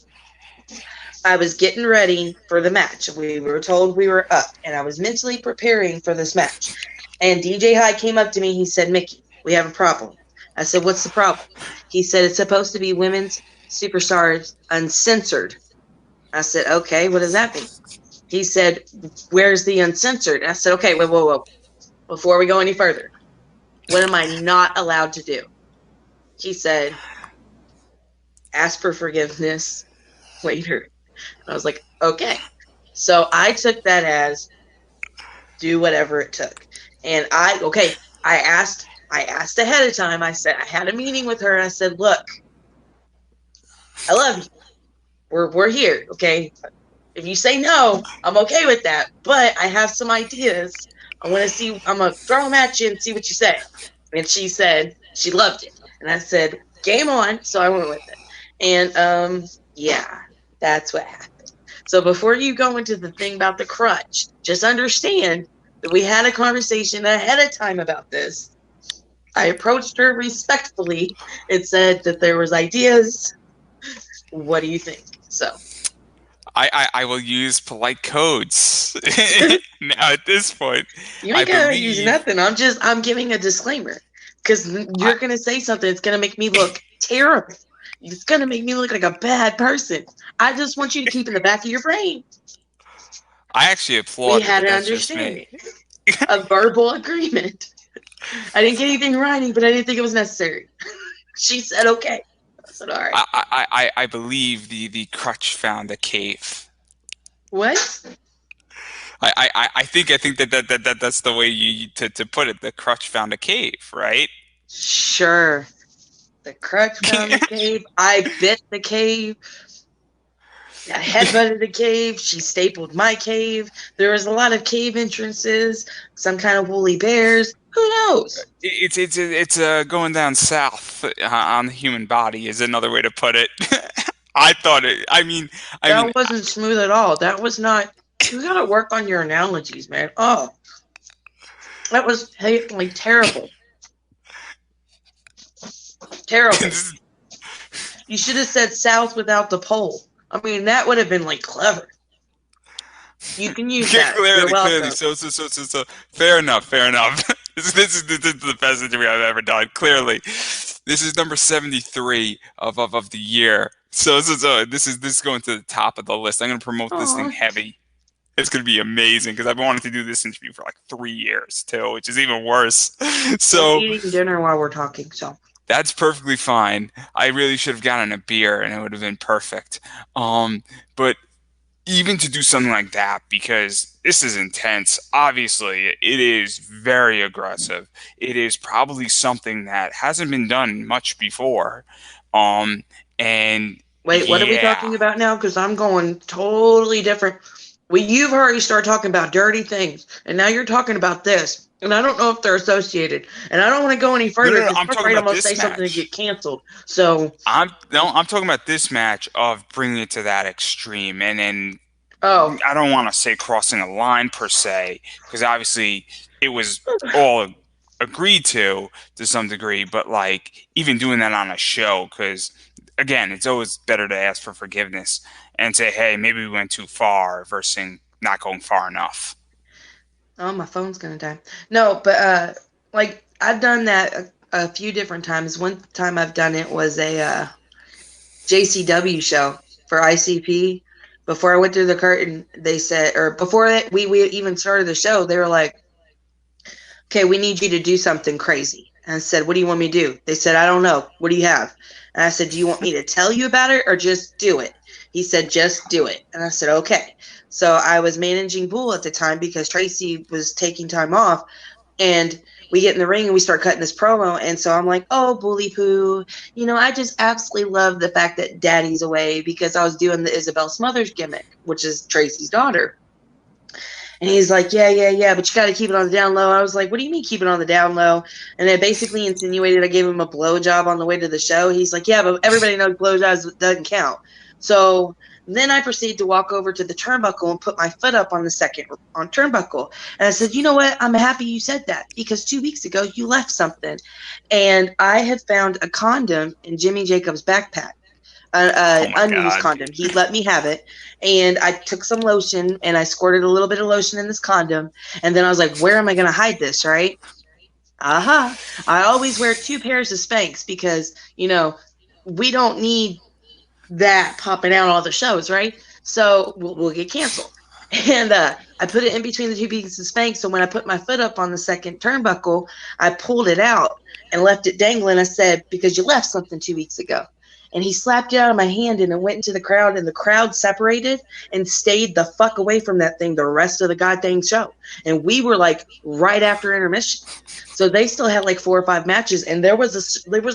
I was getting ready for the match. We were told we were up, and I was mentally preparing for this match. And DJ High came up to me. He said, "Mickie, we have a problem." I said, "What's the problem?" He said, "It's supposed to be women's superstars uncensored." I said, "Okay, what does that mean?" He said, "Where's the uncensored?" I said, "Okay, whoa. Before we go any further, what am I not allowed to do?" He said, "Ask for forgiveness later." And I was like, "Okay." So I took that as do whatever it took. And I asked ahead of time. I said, I had a meeting with her and I said, "Look, I love you. We're here, okay? If you say no, I'm okay with that. But I have some ideas. I'm gonna throw them at you and see what you say." And she said she loved it. And I said, "Game on." So I went with it. And yeah, that's what happened. So before you go into the thing about the crutch, just understand that we had a conversation ahead of time about this. I approached her respectfully and said that there was ideas. What do you think? So I will use polite codes. Now at this point, you I ain't gotta use believe nothing. I'm giving a disclaimer because I, you're gonna say something that's gonna make me look terrible. It's gonna make me look like a bad person. I just want you to keep in the back of your brain. I actually We applaud it, had but an that's just understanding, me. a verbal agreement. I didn't get anything in writing, but I didn't think it was necessary. She said okay. I said all right. I believe the crutch found a cave. What? I think that's the way to put it. The crutch found a cave, right? Sure. The crutch found the cave. I bit the cave. I headbutted the cave. She stapled my cave. There was a lot of cave entrances, some kind of woolly bears. Who knows? It's going down south on the human body is another way to put it. I thought it. I mean, That wasn't smooth at all. That was not. You gotta work on your analogies, man. Oh, that was like terrible. Terrible. You should have said south without the pole. I mean, that would have been like clever. You can use that. You're clearly. welcome. So. Fair enough. Fair enough. This is the best interview I've ever done. Clearly. This is number 73 of the year. So this is going to the top of the list. I'm going to promote this thing Oh, heavy. It's going to be amazing because I've been wanting to do this interview for like 3 years too, which is even worse. we're So eating dinner while we're talking, so. that's perfectly fine. I really should have gotten a beer and it would have been perfect. But even to do something like that, because this is intense, obviously it is very aggressive. It is probably something that hasn't been done much before. Um, and Wait, what are we yeah, talking about now? Because I'm going totally different. Well, you've already started talking about dirty things, and now you're talking about this. And I don't know if they're associated. And I don't want to go any no, further no, no, because I'm I'm talking afraid I'm about going to say this something and match. get canceled. So, I'm talking about this match of bringing it to that extreme, and oh, I don't want to say crossing a line per se, because obviously it was all agreed to some degree, but like even doing that on a show, because again, it's always better to ask for forgiveness and say, hey, maybe we went too far versus not going far enough. oh, my phone's going to die. No, but like I've done that a few different times. One time I've done it was a JCW show for ICP. Before I went through the curtain, they said, or before we even started the show, they were like, okay, we need you to do something crazy. And I said, what do you want me to do? They said, I don't know. What do you have? And I said, do you want me to tell you about it or just do it? He said, just do it. And I said, okay. So I was managing Bull at the time because Tracy was taking time off. And we get in the ring and we start cutting this promo. And so I'm like, oh, Bully Poo, I just absolutely love the fact that Daddy's away because I was doing the Isabel Smothers gimmick, which is Tracy's daughter. And he's like, yeah, yeah, yeah, but you got to keep it on the down low. I was like, what do you mean keep it on the down low? And I basically insinuated I gave him a blowjob on the way to the show. He's like, yeah, but everybody knows blowjobs doesn't count. So then I proceeded to walk over to the turnbuckle and put my foot up on the second on turnbuckle. And I said, you know what? I'm happy you said that because 2 weeks ago you left something. And I had found a condom in Jimmy Jacobs' backpack, Oh my unused God. condom. He let me have it, and I took some lotion and I squirted a little bit of lotion in this condom, and then I was like, "Where am I going to hide this?" Right? Aha! I always wear 2 pairs of Spanx because we don't need that popping out all the shows, right? So we'll get canceled. And I put it in between the 2 pieces of Spanx. So when I put my foot up on the second turnbuckle, I pulled it out and left it dangling. I said, because you left something 2 weeks ago. And he slapped it out of my hand and it went into the crowd, and the crowd separated and stayed the fuck away from that thing the rest of the goddamn show. And we were like right after intermission. So they still had like 4 or 5 matches, and there was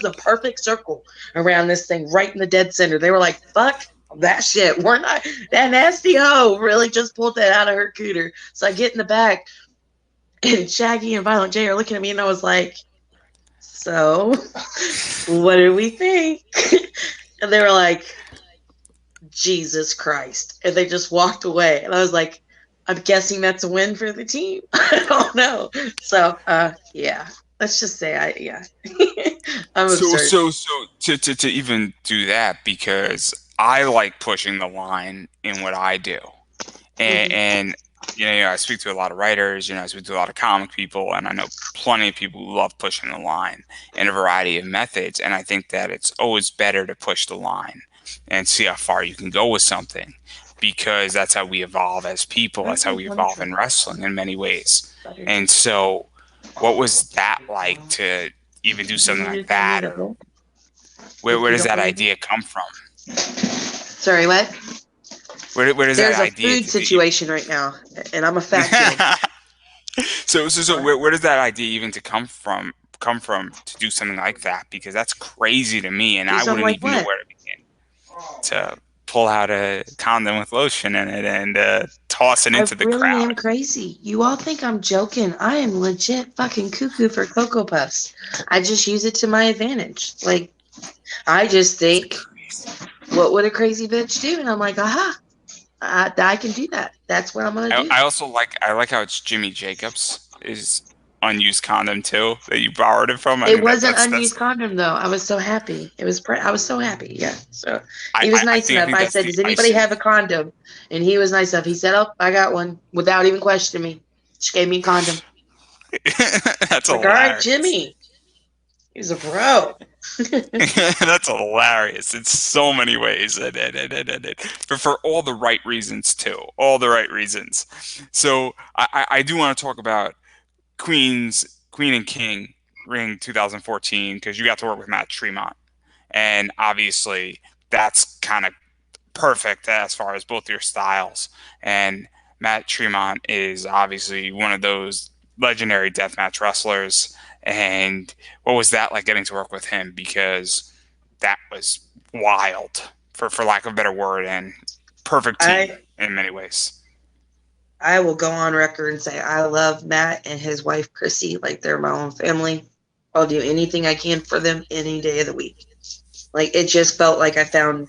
a perfect circle around this thing right in the dead center. They were like, fuck that shit. We're not, that nasty hoe really just pulled that out of her cooter. So I get in the back, and Shaggy and Violent J are looking at me, and I was like, so what do we think? And they were like, Jesus Christ. And they just walked away. And I was like, I'm guessing that's a win for the team. I don't know. So, yeah. Let's just say yeah. I'm So absurd. so so to even do that, because I like pushing the line in what I do. Mhm. And I speak to a lot of writers, I speak to a lot of comic people, and I know plenty of people who love pushing the line in a variety of methods. And I think that it's always better to push the line and see how far you can go with something, because that's how we evolve as people. That's how we evolve in wrestling in many ways. And so, what was that like to even do You something want me like to send you that, the or bill where, if where you does don't that believe me? idea come from? Sorry, what? Where does that There's a idea food to be? situation right now, and I'm a fat kid. So where does that idea even to come from to do something like that? Because that's crazy to me, and Do I something wouldn't like even know what? where to begin to pull out a condom with lotion in it and toss it I into the really crowd. am crazy. You all think I'm joking. I am legit fucking cuckoo for Cocoa Puffs. I just use it to my advantage. Like, I just That's think, crazy. what would a crazy bitch do? And I'm like, aha, I can do that. That's what I'm going to do. I also like how it's Jimmy Jacobs is unused condom too that you borrowed it from. I It think was an that's unused condom, though. I was so happy. I was so happy. Yeah. So I, he was I I nice think I enough. think I that's said, the does anybody icing. have a condom? And he was nice enough. He said, oh, I got one without even questioning me. She gave me a condom. That's Like, all right, hilarious. Jimmy. He's a pro. That's hilarious in so many ways, but for all the right reasons too, all the right reasons. So I do want to talk about Queen and King Ring 2014 because you got to work with Matt Tremont, and obviously that's kind of perfect as far as both your styles. And Matt Tremont is obviously one of those legendary deathmatch wrestlers. And what was that like getting to work with him? Because that was wild, for lack of a better word, and perfect team I in many ways. I will go on record and say I love Matt and his wife Chrissy like they're my own family. I'll do anything I can for them any day of the week. Like it just felt like I found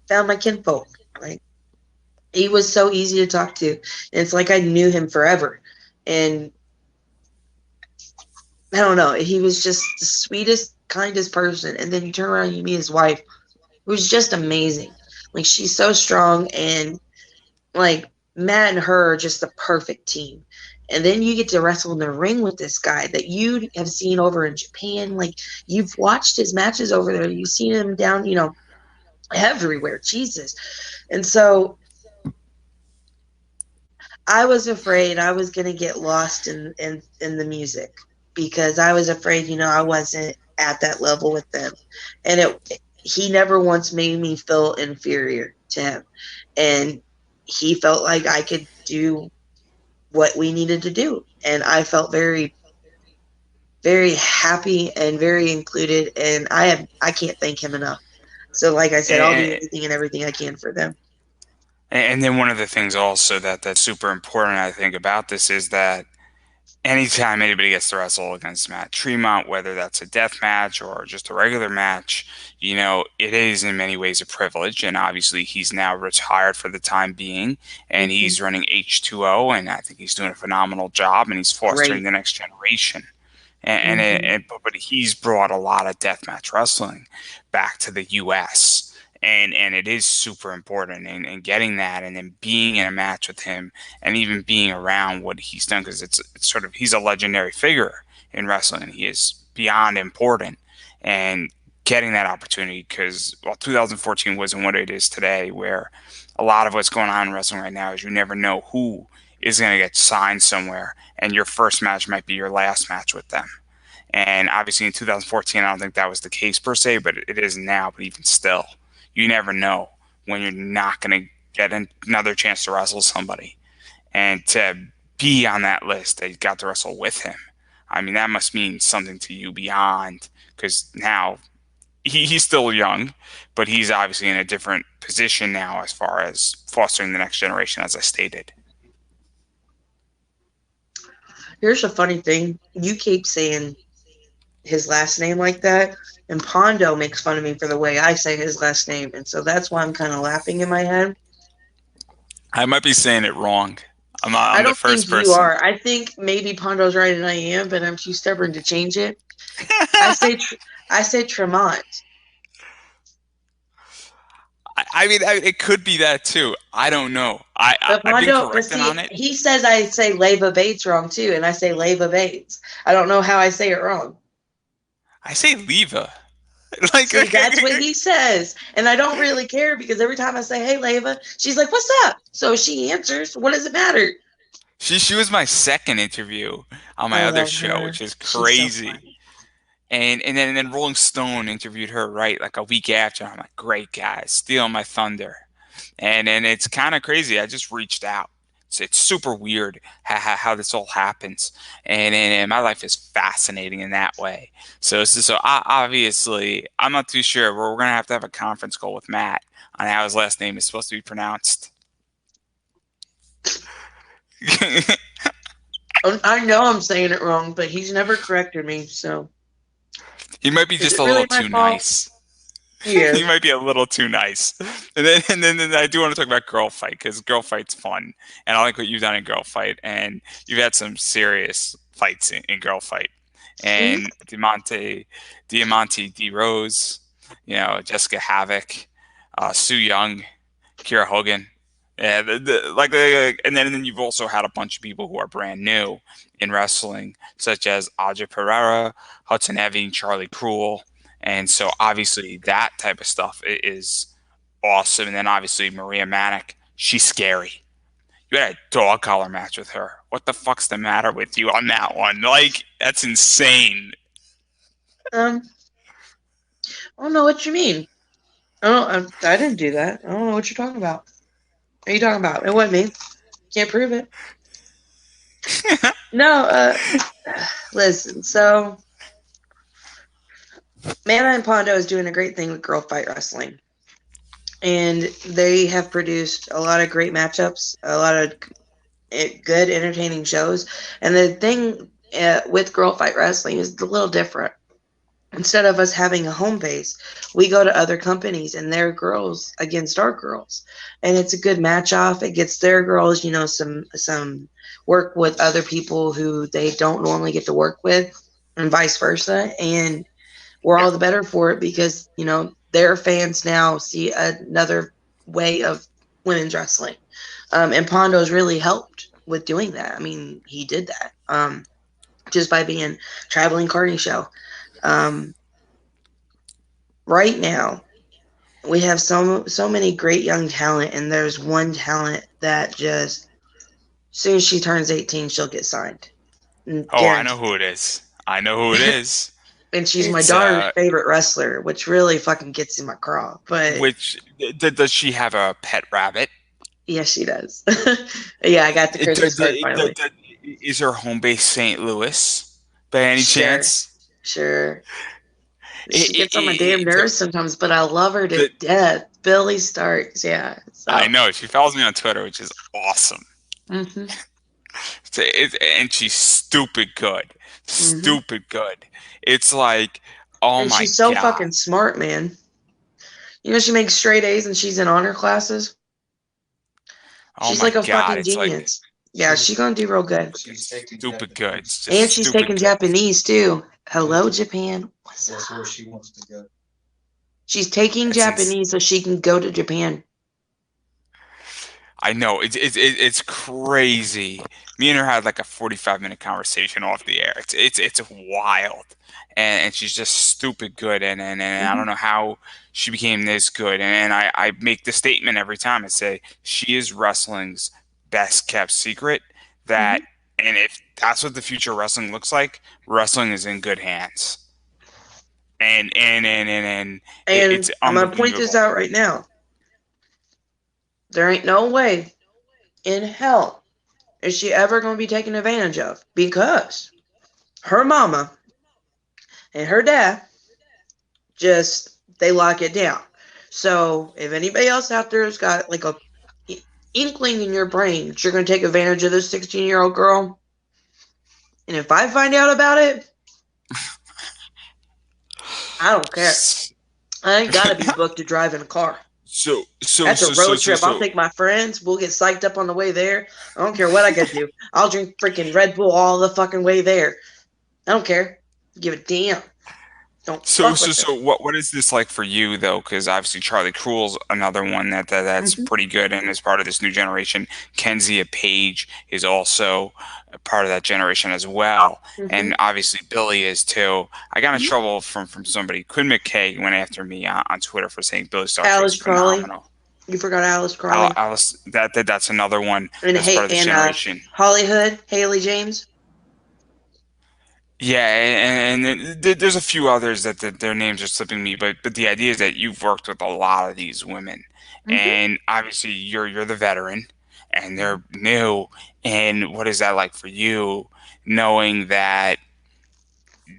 my kinfolk. Like he was so easy to talk to. And it's like I knew him forever. And I don't know, he was just the sweetest, kindest person. And then you turn around and you meet his wife, who's just amazing. Like she's so strong and like Matt and her are just the perfect team. And then you get to wrestle in the ring with this guy that you have seen over in Japan. Like you've watched his matches over there. You've seen him down, everywhere. Jesus. And so I was afraid I was going to get lost in the music because I was afraid, I wasn't at that level with them. And he never once made me feel inferior to him. And he felt like I could do what we needed to do. And I felt very, very happy and very included. And I can't thank him enough. So like I said, I'll do And, anything and everything I can for them. and then one of the things also that's super important, I think, about this is that anytime anybody gets to wrestle against Matt Tremont, whether that's a death match or just a regular match, it is in many ways a privilege. And obviously, he's now retired for the time being, and Mm-hmm. he's running H2O, and I think he's doing a phenomenal job, and he's fostering Great. the next generation. Mm-hmm. But he's brought a lot of deathmatch wrestling back to the U.S. And it is super important and getting that and then being in a match with him and even being around what he's done because it's sort of he's a legendary figure in wrestling and he is beyond important and getting that opportunity because 2014 wasn't what it is today where a lot of what's going on in wrestling right now is you never know who is going to get signed somewhere and your first match might be your last match with them. And obviously in 2014, I don't think that was the case per se, but it is now. But even still, you never know when you're not going to get another chance to wrestle somebody. And to be on that list that you got to wrestle with him, I mean, that must mean something to you beyond because now he's still young, but he's obviously in a different position now as far as fostering the next generation, as I stated. Here's a funny thing. You keep saying his last name like that, and Pondo makes fun of me for the way I say his last name, and so that's why I'm kind of laughing in my head. I might be saying it wrong. I I'm the don't first think you person. are. I think maybe Pondo's right and I am, but I'm too stubborn to change it. I say I say Tremont, I mean, it could be that too. I don't know. but I've been Pondo. But corrected on see, it. he says I say Leva Bates wrong too, and I say Leva Bates. I don't know how I say it wrong. I say Leva. Like, See, that's what he says. And I don't really care because every time I say, hey, Leva, she's like, what's up? So she answers, what does it matter? she was my second interview on I my other love show, her. which is She's so crazy. funny. And then Rolling Stone interviewed her right like a week after. I'm like, great guys, stealing my thunder. And it's kind of crazy. I just reached out. It's super weird how this all happens, and my life is fascinating in that way. Obviously, I'm not too sure. We're gonna have to have a conference call with Matt on how his last name is supposed to be pronounced. I know I'm saying it wrong, but he's never corrected me. So He might be is just it a really little my too fault? nice. He He is. might be a little too nice. And then I do want to talk about Girl Fight because Girl Fight's fun, and I like what you've done in Girl Fight, and you've had some serious fights in Girl Fight, Hmm? and Diamante D Rose, Jessica Havoc, Sue Young, Kira Hogan. Yeah, and then you've also had a bunch of people who are brand new in wrestling, such as Aja Pereira, Hudson Evans, Charlie Cruel, and so obviously that type of stuff is awesome. And then obviously Maria Manic, she's scary. You had a dog collar match with her. What the fuck's the matter with you on that one? Like, that's insane. Um, I don't know what you mean. I didn't do that. I don't know what you're talking about. What are you talking about? It wasn't me. Can't prove it. No, listen, so Mana and Pondo is doing a great thing with Girl Fight Wrestling. And they have produced a lot of great matchups, a lot of good, entertaining shows. And the thing with Girl Fight Wrestling is a little different. Instead of us having a home base, we go to other companies and their girls against our girls, and it's a good match off. It gets their girls, some work with other people who they don't normally get to work with, and vice versa. And we're Yeah. all the better for it because their fans now see another way of women's wrestling. And Pondo's really helped with doing that. I mean, he did that just by being traveling carny show. Um, right now, we have so many great young talent, and there's one talent that just as soon as she turns 18, she'll get signed, Oh, I know guaranteed. who it is. I know who it is. And she's my It's daughter's favorite wrestler, which really fucking gets in my craw. But which does she have a pet rabbit? yes, she does. Yeah, I got the It, d- Christmas card d- d- finally. is her home base St. Louis by any Sure, chance? sure. It, She it, gets on my damn it, it- nerves sometimes, but I love her to the, death. Billy Starks, yeah. I So, know she follows me on Twitter, which is awesome. hmm And she's stupid good, hmm stupid good. It's like, oh and my she's so God, fucking smart, man. She makes straight A's and she's in honor classes. oh She's my like a God. fucking It's like genius. Yeah, she's gonna do real good. stupid good. It's just And she's stupid taking good. Japanese too. Hello, Japan. What's up? She's taking It's ins Japanese so she can go to Japan. I know it's crazy. Me and her had like a 45-minute conversation off the air. It's wild, and she's just stupid good, and I hmm don't know how she became this good. And I make the statement every time. I say she is wrestling's best kept secret. That hmm and if that's what the future of wrestling looks like, wrestling is in good hands. And it's And I'm gonna point this unbelievable. out right now. There ain't no way in hell is she ever gonna be taken advantage of because her mama and her dad just they lock it down. So if anybody else out there has got like a inkling in your brain that you're gonna take advantage of this 16-year-old girl, and if I find out about it, I don't care. I ain't gotta be booked to drive in a car. So so That's a so so road so trip. I'll so take my friends. We'll get psyched up on the way there. I don't care what I gotta do. I'll drink freaking Red Bull all the fucking way there. I don't care. Give a damn. Don't So, fuck so, with it. so, what is this like for you though? Because obviously Charlie Cruel's another one that's hmm pretty good and is part of this new generation. Kenzia Page is also a part of that generation as well, hmm and obviously Billy is too. I got in hmm trouble from somebody. Quinn McKay went after me on Twitter for saying Billy Starks was Alice Crawley. phenomenal. You forgot Alice Crawley. Alice, that's another one And that's part of this generation. Hollywood, Haley James. Yeah, and there's a few others that their names are slipping me, but the idea is that you've worked with a lot of these women, hmm and obviously you're the veteran, and they're new. And what is that like for you, knowing that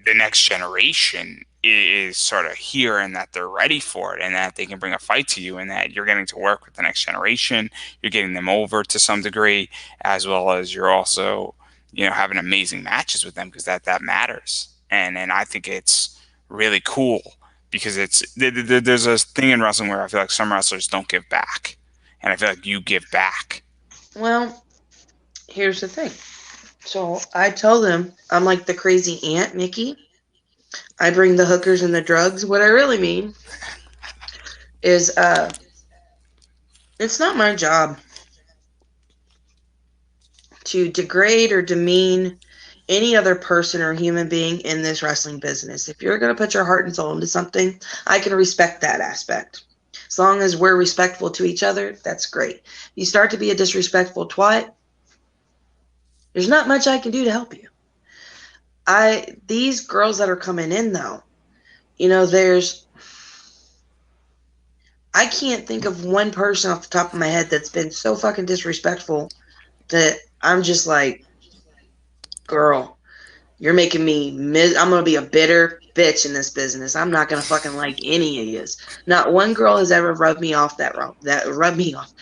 the next generation is sort of here and that they're ready for it and that they can bring a fight to you and that you're getting to work with the next generation, you're getting them over to some degree, as well as you're also, having amazing matches with them because that matters. And I think it's really cool because there's a thing in wrestling where I feel like some wrestlers don't give back, and I feel like you give back. Well, here's the thing. So I tell them I'm like the crazy aunt, Mickey. I bring the hookers and the drugs. What I really mean is, it's not my job. to degrade or demean any other person or human being in this wrestling business. If you're going to put your heart and soul into something, I can respect that aspect. As long as we're respectful to each other, that's great. If you start to be a disrespectful twat, there's not much I can do to help you. These girls that are coming in though, I can't think of one person off the top of my head that's been so fucking disrespectful that I'm just like, girl, you're making me I'm gonna be a bitter bitch in this business. I'm not gonna fucking like any of yous. Not one girl has ever rubbed me off that rubbed me off.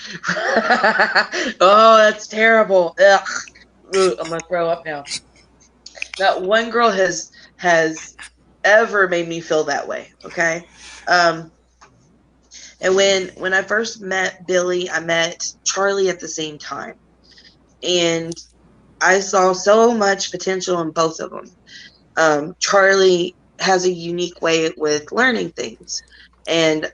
Oh, that's terrible. Ugh. I'm gonna throw up now. Not one girl has ever made me feel that way. Okay. And when I first met Billy, I met Charlie at the same time, and I saw so much potential in both of them. Charlie has a unique way with learning things, and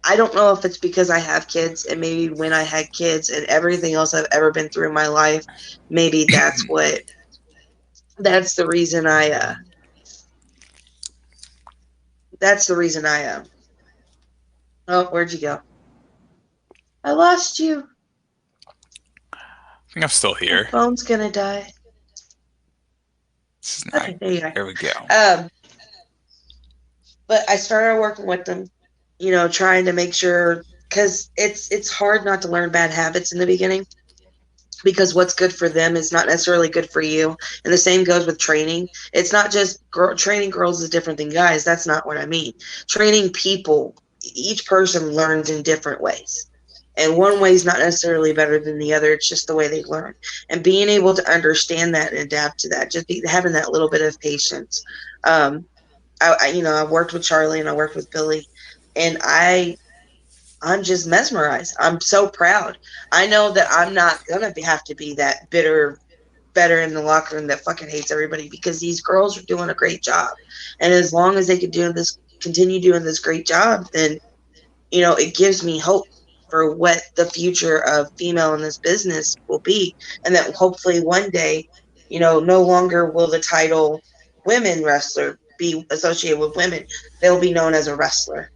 I don't know if it's because I have kids, and maybe when I had kids and everything else I've ever been through in my life, maybe that's the reason I oh, where'd you go? I lost you. I think I'm still My here. phone's gonna die. This is not. Okay, there you are. There we go. But I started working with them, trying to make sure, because it's hard not to learn bad habits in the beginning, because what's good for them is not necessarily good for you. And the same goes with training. It's not just training girls is different than guys. That's not what I mean. Training people, each person learns in different ways. And one way is not necessarily better than the other. It's just the way they learn. And being able to understand that and adapt to that, having that little bit of patience. I worked with Charlie and I worked with Billy, and I'm just mesmerized. I'm so proud. I know that I'm not gonna have to be that bitter, better in the locker room that fucking hates everybody, because these girls are doing a great job. And as long as they continue doing this great job, then it gives me hope for what the future of female in this business will be, and that hopefully one day, no longer will the title women wrestler be associated with women. They'll be known as a wrestler.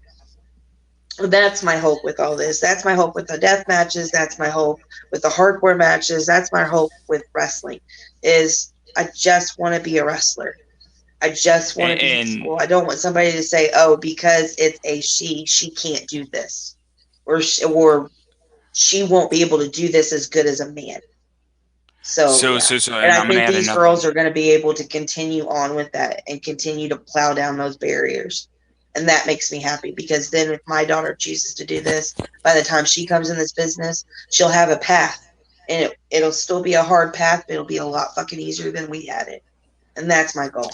That's my hope with all this. That's my hope with the death matches. That's my hope with the hardcore matches. That's my hope with wrestling, is I just want to be a wrestler. I just want to be And equal. I don't want somebody to say, oh, because it's a she can't do this, or she won't be able to do this as good as a man. So yeah, and and I I'm gonna think add these another. girls are going to be able to continue on with that and continue to plow down those barriers. And that makes me happy, because then if my daughter chooses to do this, by the time she comes in this business, she'll have a path, and it'll still be a hard path, but it'll be a lot fucking easier than we had it. And that's my goal.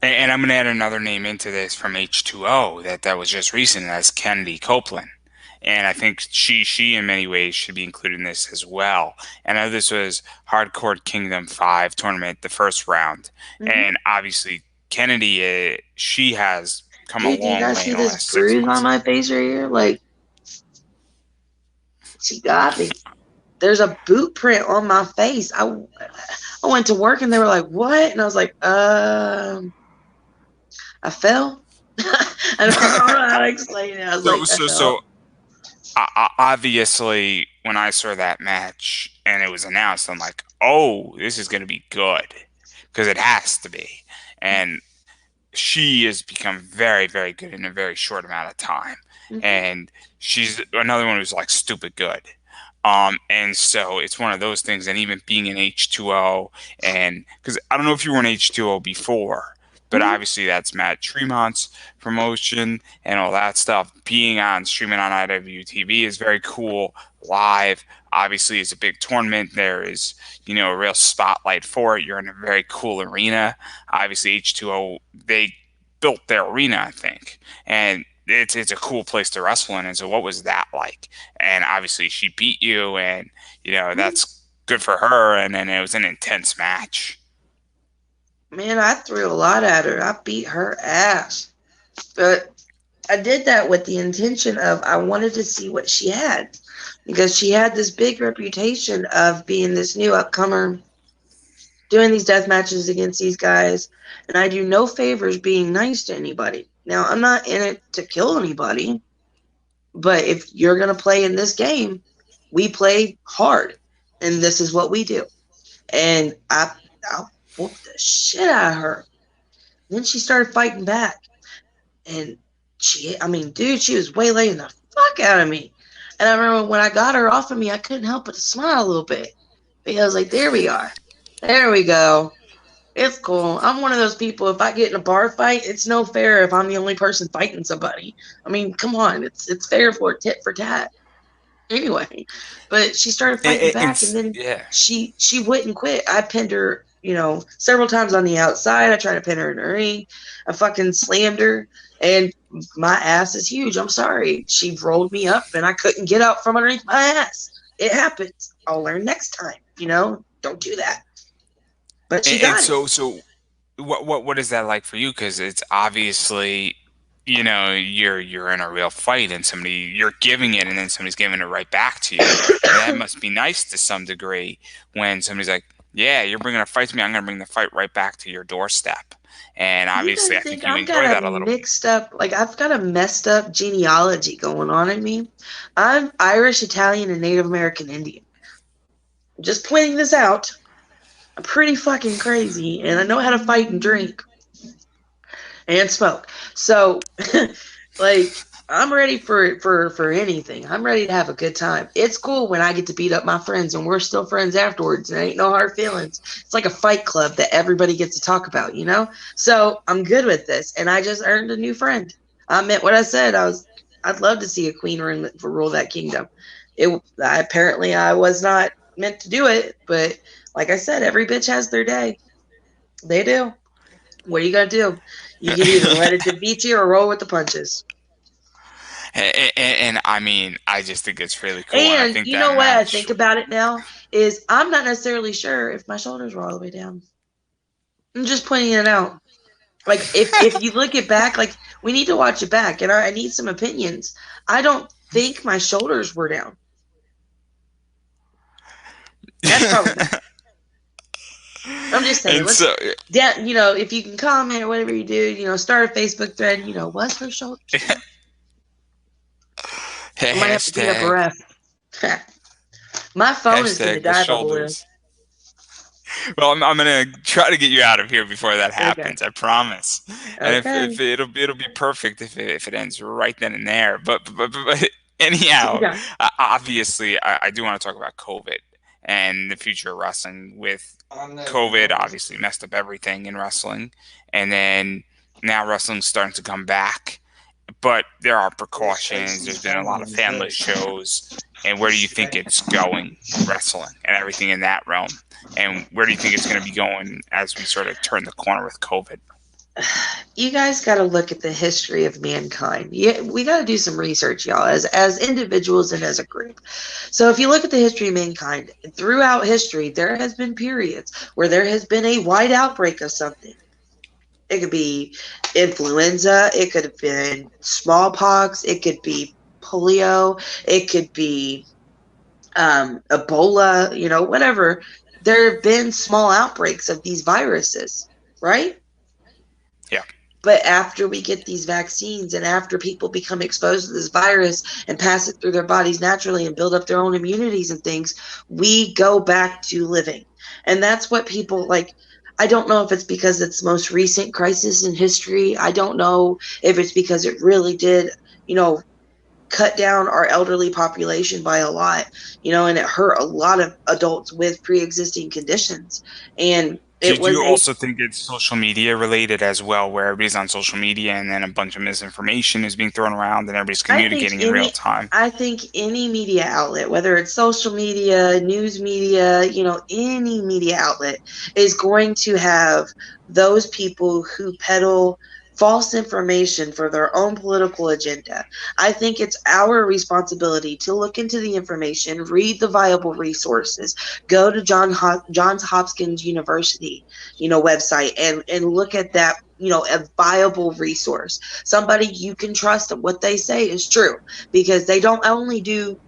And I'm gonna add another name into this from H2O that was just recent. That's Kennedy Copeland, and I think she in many ways should be included in this as well. And I know this was Hardcore Kingdom 5 tournament, the first round, Mm-hmm. and obviously Kennedy, she has come a Dude, do you long not way see in the this last six bruise on months. my face right here? Like, she got me. There's a boot print on my face. I went to work and they were like, "What?" And I was like, I fell." I don't know how to explain it. I was So like, I so fell. so obviously, when I saw that match and it was announced, I'm like, oh, this is going to be good because it has to be. And she has become very, very good in a very short amount of time. Mm-hmm. And she's another one who's like stupid good. And so it's one of those things. And even being in H2O, and because I don't know if you were in H2O before, but Mm-hmm. obviously that's Matt Tremont's promotion and all that stuff. Being on streaming on IWTV is very cool. Live, obviously, is a big tournament. There is, a real spotlight for it. You're in a very cool arena. Obviously, H2O, they built their arena, I think, and it's a cool place to wrestle in. And so, what was that like? And obviously, she beat you, and that's good for her. And then it was an intense match. Man, I threw a lot at her. I beat her ass. But I did that with the intention of I wanted to see what she had. because she had this big reputation of being this new upcomer, doing these death matches against these guys, and I do no favors being nice to anybody. Now, I'm not in it to kill anybody, but if you're going to play in this game, we play hard, and this is what we do. And I whooped the shit out of her. Then she started fighting back, and dude, she was waylaying the fuck out of me. And I remember when I got her off of me, I couldn't help but to smile a little bit, because I was like, there we are. There we go. It's cool. I'm one of those people, if I get in a bar fight, it's no fair if I'm the only person fighting somebody. I mean, come on. It's fair for tit for tat. Anyway, but she started fighting back, and then yeah. she wouldn't quit. I pinned her, several times on the outside. I tried to pin her in the ring. I fucking slammed her, and my ass is huge. I'm sorry. She rolled me up, and I couldn't get out from underneath my ass. It happens. I'll learn next time. Don't do that. But she And got it. so what is that like for you? Because it's obviously, you're in a real fight and you're giving it and then somebody's giving it right back to you. And that must be nice to some degree when somebody's like, yeah, you're bringing a fight to me, I'm going to bring the fight right back to your doorstep. And You obviously, guys I think think you I've enjoy got that a a little bit. mixed up, like I've got a messed up genealogy going on in me? I'm Irish, Italian, and Native American Indian. Just pointing this out. I'm pretty fucking crazy, and I know how to fight and drink and smoke. So, like, I'm ready for anything. I'm ready to have a good time. It's cool when I get to beat up my friends and we're still friends afterwards, and ain't no hard feelings. It's like a fight club that everybody gets to talk about, So I'm good with this, and I just earned a new friend. I meant what I said. I'd love to see a queen rule that kingdom. Apparently I was not meant to do it, but like I said, every bitch has their day. They do. What are you gonna do? You can either let it defeat you or roll with the punches. And I mean, I just think it's really cool, and I And think you that know what I match. think about it now is I'm not necessarily sure if my shoulders were all the way down. I'm just pointing it out. Like if you look it back, like we need to watch it back, and I need some opinions. I don't think my shoulders were down. That's probably me. I'm just saying. And Let's so, down. If you can comment or whatever you do, start a Facebook thread. Was her shoulders down? I might have to beat up a hashtag ref. My phone is gonna the die by the way. shoulders. Well, I'm gonna try to get you out of here before that Okay. happens. I promise. And if Okay. it'll be perfect if it ends right then and there. But anyhow, Yeah. obviously, I do want to talk about COVID and the future of wrestling. With COVID, obviously messed up everything in wrestling, and then now wrestling's starting to come back. But there are precautions. There's been a lot of fanless shows. And where do you think it's going, wrestling and everything in that realm? And where do you think it's going to be going as we sort of turn the corner with COVID? You guys got to look at the history of mankind. Yeah, we got to do some research, y'all, as individuals and as a group. So if you look at the history of mankind, throughout history, there has been periods where there has been a wide outbreak of something. It could be influenza, it could have been smallpox, it could be polio, it could be Ebola, whatever. There have been small outbreaks of these viruses, right? Yeah. But after we get these vaccines and after people become exposed to this virus and pass it through their bodies naturally and build up their own immunities and things, we go back to living. And that's what people like. I don't know if it's because it's the most recent crisis in history. I don't know if it's because it really did, cut down our elderly population by a lot, and it hurt a lot of adults with pre-existing conditions. And it Do was you a also think it's social media related as well, where everybody's on social media and then a bunch of misinformation is being thrown around and everybody's I think communicating in real any time? I think any media outlet, whether it's social media, news media, any media outlet is going to have those people who peddle false information for their own political agenda. I think it's our responsibility to look into the information, read the viable resources, go to Johns Hopkins University, website and look at that, a viable resource, somebody you can trust that what they say is true, because they don't only do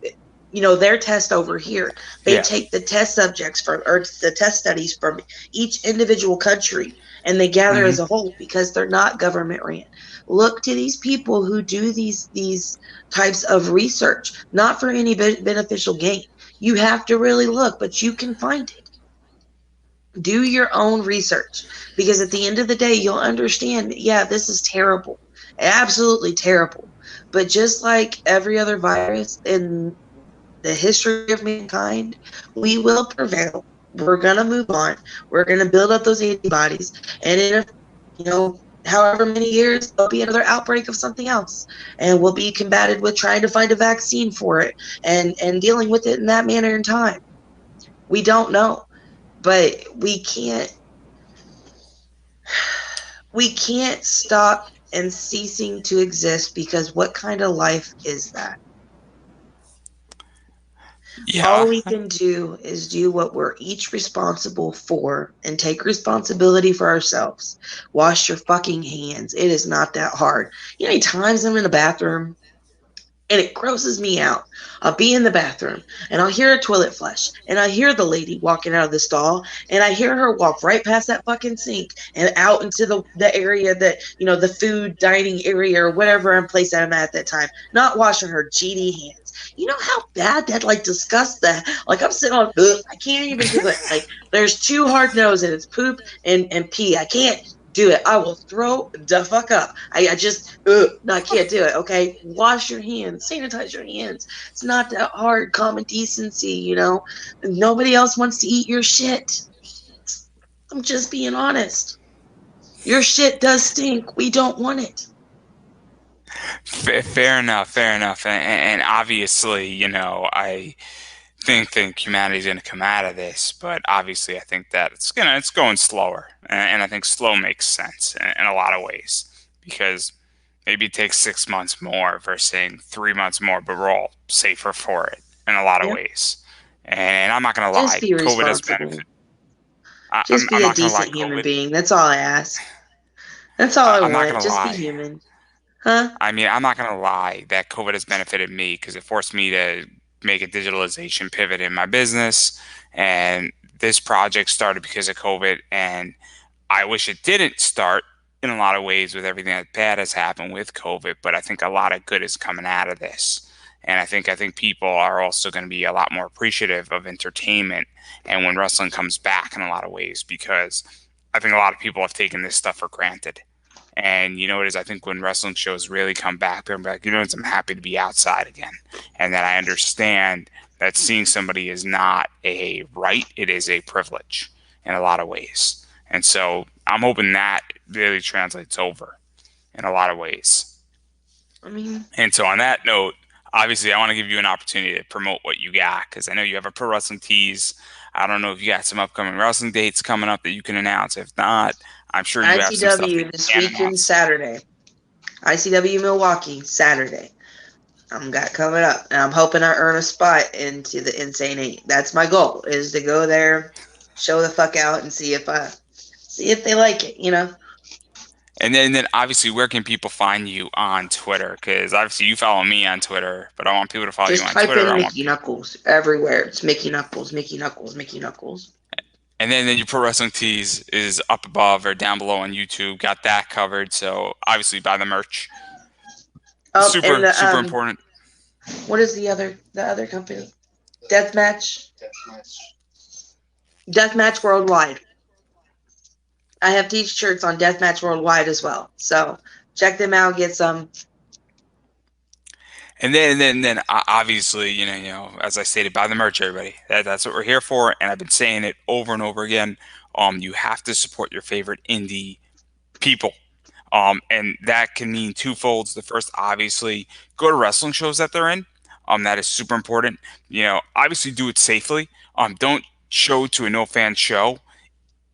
their test over here. They Yeah. take the test subjects from, or the test studies from each individual country, and they gather Hmm. as a whole because they're not government ran. Look to these people who do these types of research, not for any beneficial gain. You have to really look, but you can find it. Do your own research, because at the end of the day, you'll understand, yeah, this is terrible. Absolutely terrible. But just like every other virus in the history of mankind, we will prevail. We're going to move on. We're going to build up those antibodies. And in however many years, there'll be another outbreak of something else. And we'll be combated with trying to find a vaccine for it and dealing with it in that manner in time. We don't know. But we can't stop and ceasing to exist, because what kind of life is that? All Yeah. we can do is do what we're each responsible for and take responsibility for ourselves. Wash your fucking hands. It is not that hard. You know how many times I'm in the bathroom and it grosses me out. I'll be in the bathroom and I'll hear a toilet flush and I hear the lady walking out of the stall and I hear her walk right past that fucking sink and out into the area that, the food dining area or whatever place I'm at that time, not washing her GD hands. You know how bad that disgusts that? Like I'm sitting on, ugh, I can't even do it. Like there's two hard no's and it's poop and pee. I can't do it. I will throw the fuck up. I just, no, I can't do it. Okay, wash your hands, sanitize your hands. It's not that hard. Common decency. Nobody else wants to eat your shit. I'm just being honest. Your shit does stink. We don't want it. Fair enough, fair enough. And obviously, I think humanity's gonna come out of this, but obviously I think that it's going slower. And I think slow makes sense in a lot of ways because maybe it takes 6 months more versus saying 3 months more, but we're all safer for it in a lot of Yeah. ways. And I'm not gonna Just lie, be COVID has benefit. responsible. I'm Just be I'm a not gonna lie, decent human COVID. being. That's all I ask. That's all I I'm not want. gonna Just be lie. human. Huh? I mean, I'm not gonna lie that COVID has benefited me because it forced me to make a digitalization pivot in my business. And this project started because of COVID. And I wish it didn't start in a lot of ways with everything that bad has happened with COVID, but I think a lot of good is coming out of this. And I think people are also going to be a lot more appreciative of entertainment and when wrestling comes back in a lot of ways because I think a lot of people have taken this stuff for granted. And you know what it is? I think when wrestling shows really come back, they're like, I'm happy to be outside again. And that I understand that seeing somebody is not a right, it is a privilege in a lot of ways. And so I'm hoping that really translates over in a lot of ways. I mean, And so on that note, obviously I want to give you an opportunity to promote what you got because I know you have a pro wrestling tease. I don't know if you got some upcoming wrestling dates coming up that you can announce. If not, I'm sure you have some stuff that ICW you this can weekend, announce. Saturday. ICW Milwaukee, Saturday. I'm got coming up, and I'm hoping I earn a spot into the Insane Eight. That's my goal: is to go there, show the fuck out, and see if they like it. And then obviously, where can people find you on Twitter? Because obviously you follow me on Twitter, but I want people to follow you Just on type Twitter. in I want Mickie people, Knuckles everywhere. It's Mickie Knuckles, Mickie Knuckles, Mickie Knuckles. and then your pro wrestling tees is up above or down below on YouTube. Got that covered. So obviously, buy the merch. Oh, and Super, super important. what is the other company? Deathmatch, Deathmatch Worldwide. I have t-shirts on Deathmatch Worldwide as well. So check them out. Get some. And then obviously, as I stated, buy the merch, everybody. That's what we're here for, and I've been saying it over and over again. You have to support your favorite indie people. And that can mean twofolds. The first, obviously, go to wrestling shows that they're in. That is super important. Obviously do it safely. Don't show to a no fan show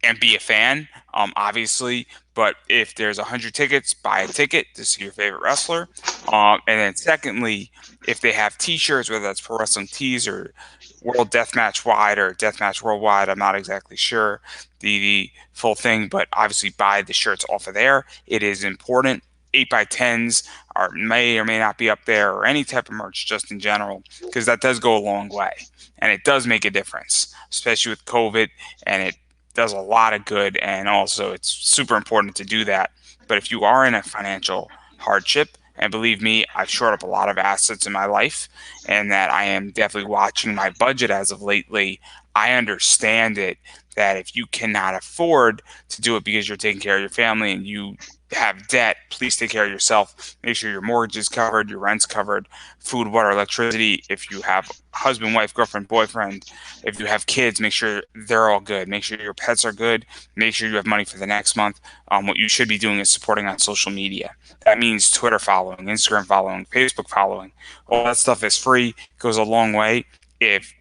and be a fan, obviously. But if there's 100 tickets, buy a ticket to see your favorite wrestler. And then secondly, if they have T-shirts, whether that's Pro Wrestling Tees or World Deathmatch Wide or Deathmatch Worldwide, I'm not exactly sure the full thing, but obviously buy the shirts off of there. It is important. 8x10s are may or may not be up there, or any type of merch just in general, because that does go a long way and it does make a difference, especially with COVID, and it does a lot of good. And also, it's super important to do that. But if you are in a financial hardship, and believe me, I've shored up a lot of assets in my life, and that I am definitely watching my budget as of lately. I understand it, that if you cannot afford to do it because you're taking care of your family and you have debt, please take care of yourself. Make sure your mortgage is covered, your rent's covered, food, water, electricity. If you have husband, wife, girlfriend, boyfriend, if you have kids, make sure they're all good. Make sure your pets are good. Make sure you have money for the next month. What you should be doing is supporting on social media. That means Twitter following, Instagram following, Facebook following. All that stuff is free, goes a long way. If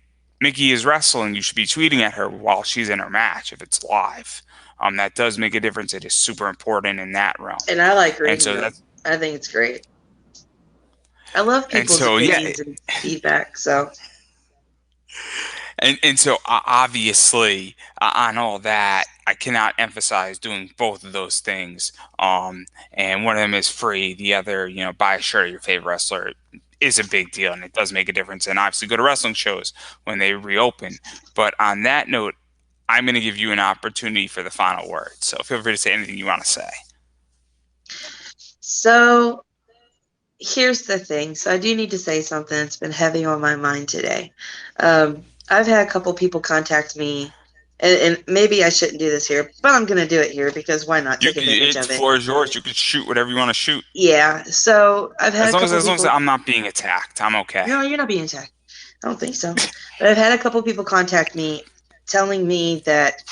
Mickie is wrestling, you should be tweeting at her while she's in her match if it's live. That does make a difference. It is super important in that realm. And I like And reading so them. that's I think it's great. I love and people's so yeah, opinions and feedback. So and so obviously on all that, I cannot emphasize doing both of those things. And one of them is free. The other, buy a shirt of your favorite wrestler is a big deal, and it does make a difference. And obviously, go to wrestling shows when they reopen. But on that note, I'm going to give you an opportunity for the final word. So feel free to say anything you want to say. So here's the thing. So I do need to say something that's been heavy on my mind today. I've had a couple people contact me, and maybe I shouldn't do this here, but I'm going to do it here because why not take advantage of The it? floor is yours. You can shoot whatever you want to shoot. Yeah. So I've had a couple As long as people. I'm not being attacked, I'm okay. No, you're not being attacked. I don't think so. But I've had a couple people contact me telling me that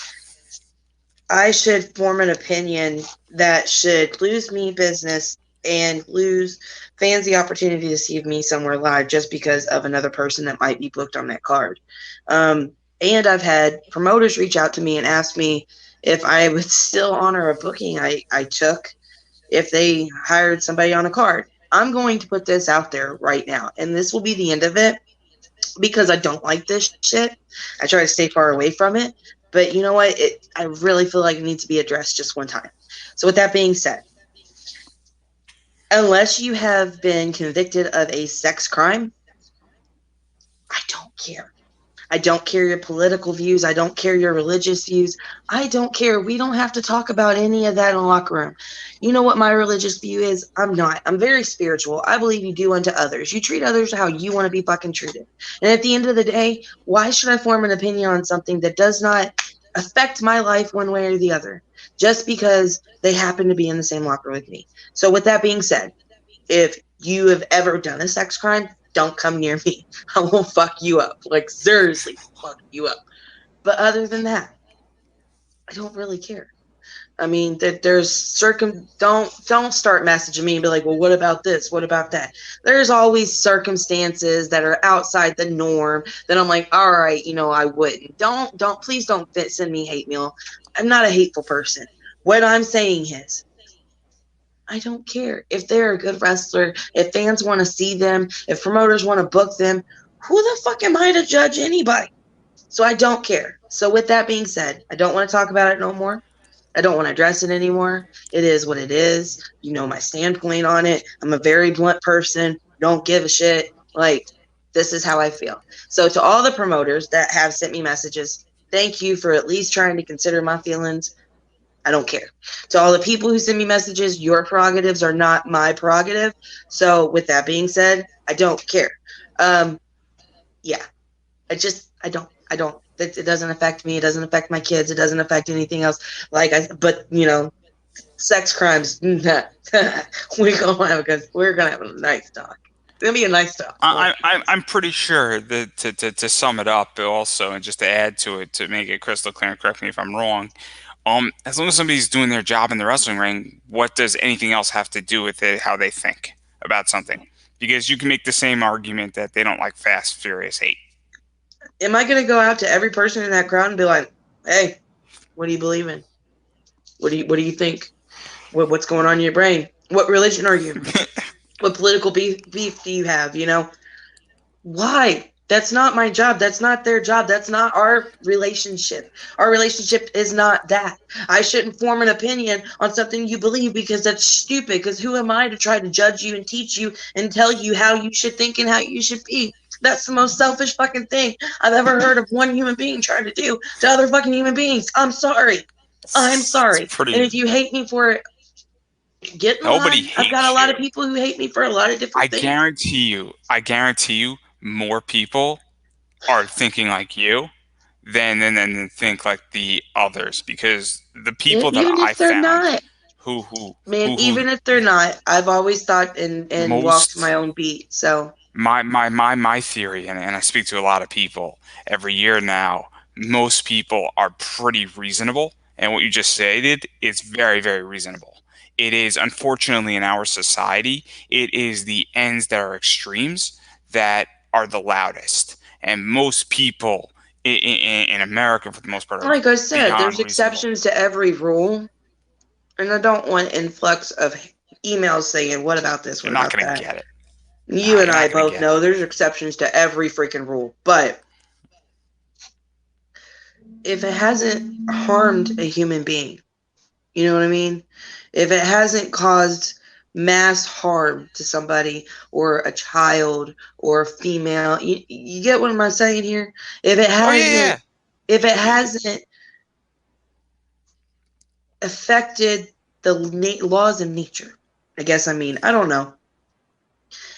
I should form an opinion that should lose me business and lose fans the opportunity to see me somewhere live just because of another person that might be booked on that card. And I've had promoters reach out to me and ask me if I would still honor a booking I took if they hired somebody on a card. I'm going to put this out there right now, and this will be the end of it because I don't like this shit. I try to stay far away from it. But you know what? I really feel like it needs to be addressed just one time. So with that being said, unless you have been convicted of a sex crime, I don't care. I don't care your political views. I don't care your religious views. I don't care. We don't have to talk about any of that in the locker room. You know what my religious view is? I'm not. I'm very spiritual. I believe you do unto others. You treat others how you want to be fucking treated. And at the end of the day, why should I form an opinion on something that does not affect my life one way or the other just because they happen to be in the same locker with me? So with that being said, if you have ever done a sex crime, don't come near me. I will fuck you up. Like, seriously, fuck you up. But other than that, I don't really care. I mean, that there's don't start messaging me and be like, well, what about this? What about that? There's always circumstances that are outside the norm that I'm like, all right, I wouldn't. Please don't send me hate mail. I'm not a hateful person. What I'm saying is, I don't care. If they're a good wrestler, if fans want to see them, if promoters want to book them, who the fuck am I to judge anybody? So I don't care. So with that being said, I don't want to talk about it no more. I don't want to address it anymore. It is what it is. You know my standpoint on it. I'm a very blunt person. Don't give a shit. Like, this is how I feel. So to all the promoters that have sent me messages, thank you for at least trying to consider my feelings. I don't care. To all the people who send me messages, your prerogatives are not my prerogative. So with that being said, I don't care. Yeah, I don't. It doesn't affect me. It doesn't affect my kids. It doesn't affect anything else. But sex crimes. we're gonna have a nice talk. It's gonna be a nice talk. I'm pretty sure that to sum it up also, and just to add to it to make it crystal clear, and correct me if I'm wrong. As long as somebody's doing their job in the wrestling ring, what does anything else have to do with it? How they think about something? Because you can make the same argument that they don't like Fast, Furious 8. Am I gonna go out to every person in that crowd and be like, "Hey, what do you believe in? What do you think? What's going on in your brain? What religion are you? What political beef do you have? Why? That's not my job. That's not their job. That's not our relationship. Our relationship is not that. I shouldn't form an opinion on something you believe because that's stupid. Because who am I to try to judge you and teach you and tell you how you should think and how you should be? That's the most selfish fucking thing I've ever heard of one human being trying to do to other fucking human beings. I'm sorry. I'm It's sorry. And pretty. if you hate me for it, get in Nobody line. I've got a hates lot of you. people who hate me for a lot of different things. I guarantee you, more people are thinking like you than think like the others because the people that Even I if they're found not, who who man, who even if they're not, I've always thought and walked my most own beat. So my theory, and I speak to a lot of people every year now, most people are pretty reasonable, and what you just stated is very, very reasonable. It is, unfortunately, in our society, it is the ends that are extremes that are the loudest, and most people in America, for the most part, are like I said, beyond there's reasonable. exceptions to every rule, and I don't want influx of emails saying, "What about this? You're What not about gonna that?" get it. You Nah, and you're I not gonna both get it. know there's exceptions to every freaking rule, but if it hasn't harmed a human being, you know what I mean? If it hasn't caused mass harm to somebody or a child or a female, you get what I'm saying here? If it Oh yeah, hasn't, if it yeah. hasn't affected the laws of nature, I guess I mean, I don't know.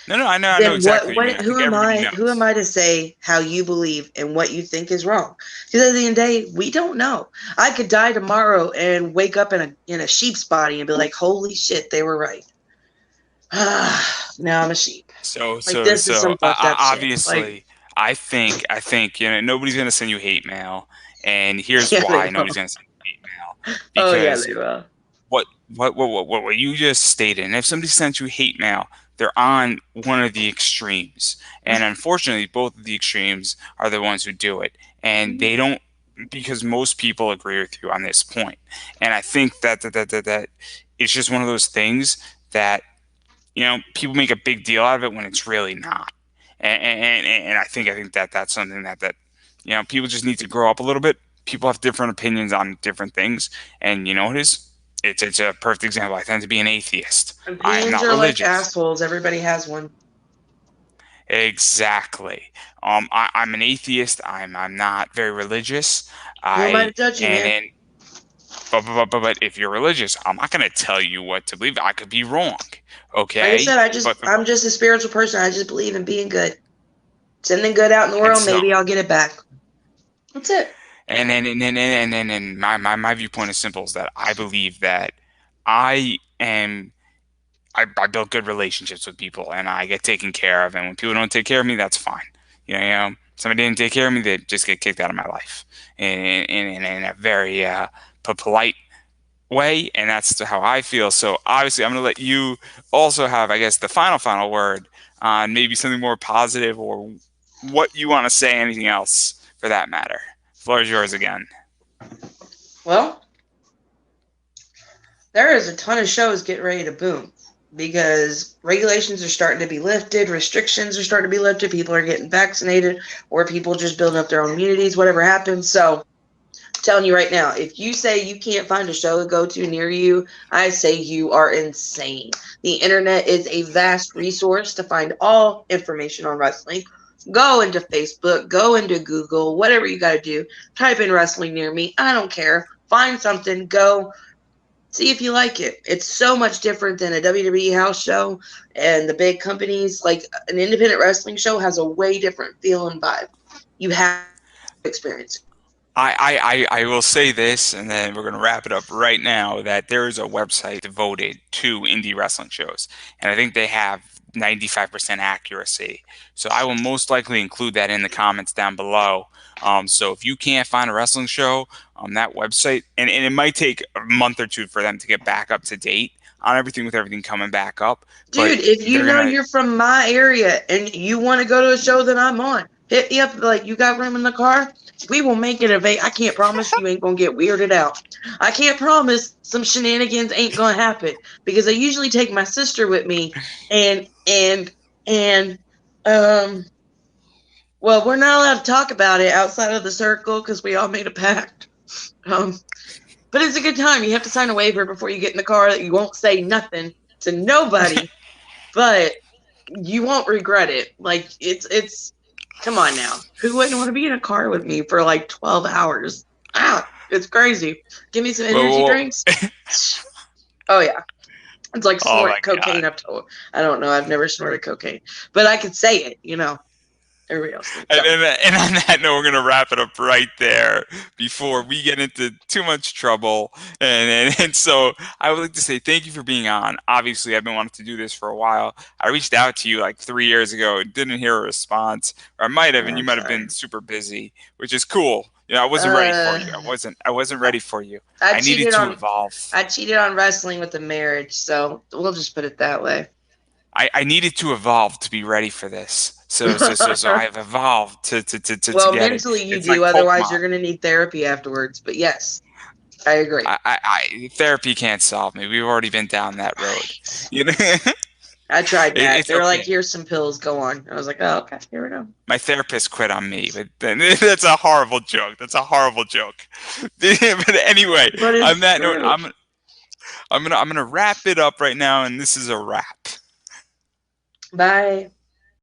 No, I know Then exactly what you mean. I who think am everybody I who am knows. I to say how you believe and what you think is wrong? Because at the end of the day, we don't know. I could die tomorrow and wake up in a sheep's body and be like, holy shit, they were right. Now I'm a sheep. Like this is some fucked up shit. Like, Obviously, I think nobody's gonna send you hate mail, and here's yeah, they why nobody's will. gonna send you hate mail Oh yeah, because they will. what you just stated, and if somebody sends you hate mail, they're on one of the extremes, and unfortunately, both of the extremes are the ones who do it, and they don't because most people agree with you on this point, and I think that it's just one of those things that people make a big deal out of it when it's really not. And I think that that's something that people just need to grow up a little bit. People have different opinions on different things, and you know what it is? It's a perfect example. I tend to be an atheist. I am Opinions not are like religious. assholes. Everybody has one. Exactly. I'm an atheist. I'm not very religious. Who am I I to judge you, and man? then but if you're religious, I'm not gonna tell you what to believe. I could be wrong. Like I Okay, said, but I'm just a spiritual person. I just believe in being good. Sending good out in the and world, so maybe I'll get it back. That's it. and my viewpoint is simple: is that I believe that I am I build good relationships with people and I get taken care of. And when people don't take care of me, that's fine. Somebody didn't take care of me, they just get kicked out of my life in a very polite way, and that's how I feel. So obviously, I'm going to let you also have, I guess, the final word on maybe something more positive or what you want to say. Anything else for that matter? The floor is yours again. Well, there is a ton of shows getting ready to boom because regulations are starting to be lifted, restrictions are starting to be lifted, people are getting vaccinated, or people just building up their own immunities, whatever happens. So, I'm telling you right now, if you say you can't find a show to go to near you, I say you are insane. The internet is a vast resource to find all information on wrestling. Go into Facebook, go into Google, whatever you got to do. Type in wrestling near me. I don't care. Find something, go see if you like it. It's so much different than a WWE house show and the big companies. Like an independent wrestling show has a way different feel and vibe. You have to experience it. I will say this, and then we're going to wrap it up right now, that there is a website devoted to indie wrestling shows, and I think they have 95% accuracy. So I will most likely include that in the comments down below. So if you can't find a wrestling show on that website, and it might take a month or two for them to get back up to date on everything with everything coming back up, but Dude, if you they're know gonna. you're from my area and you want to go to a show that I'm on, hit me up. Like, you got room in the car? We will make it available. I can't promise you ain't gonna get weirded out. I can't promise some shenanigans ain't gonna happen because I usually take my sister with me, and and um, Well, we're not allowed to talk about it outside of the circle because we all made a pact. Um, but it's a good time. You have to sign a waiver before you get in the car that you won't say nothing to nobody, but you won't regret it. Like it's come on now. Who wouldn't want to be in a car with me for like 12 hours? Ah, it's crazy. Give me some energy Well, drinks. Oh yeah. It's like oh snorting my cocaine God. up to I don't know. I've never snorted cocaine. But I could say it, Everybody else can And, tell me. and, and on that note, we're going to wrap it up right there before we get into too much trouble. And so I would like to say thank you for being on. Obviously, I've been wanting to do this for a while. I reached out to you like 3 years ago, didn't hear a response, or I might have, and you I'm might have sorry. been super busy, which is cool. I wasn't ready for you. I wasn't ready for you. I I needed cheated to on evolve. I cheated on wrestling with the marriage, so we'll just put it that way. I needed to evolve to be ready for this. So I've evolved to Well, get it. mentally you It's like do, otherwise Pokemon. you're gonna need therapy afterwards. But yes, I agree. Therapy can't solve me. We've already been down that road. Right. You know, I tried that. it's They were like, okay. "Here's some pills. Go on." I was like, "Oh, okay. Here we go." My therapist quit on me, but then, that's a horrible joke. That's a horrible joke. But anyway, But on it's that note, true. I'm gonna wrap it up right now, and this is a wrap. Bye.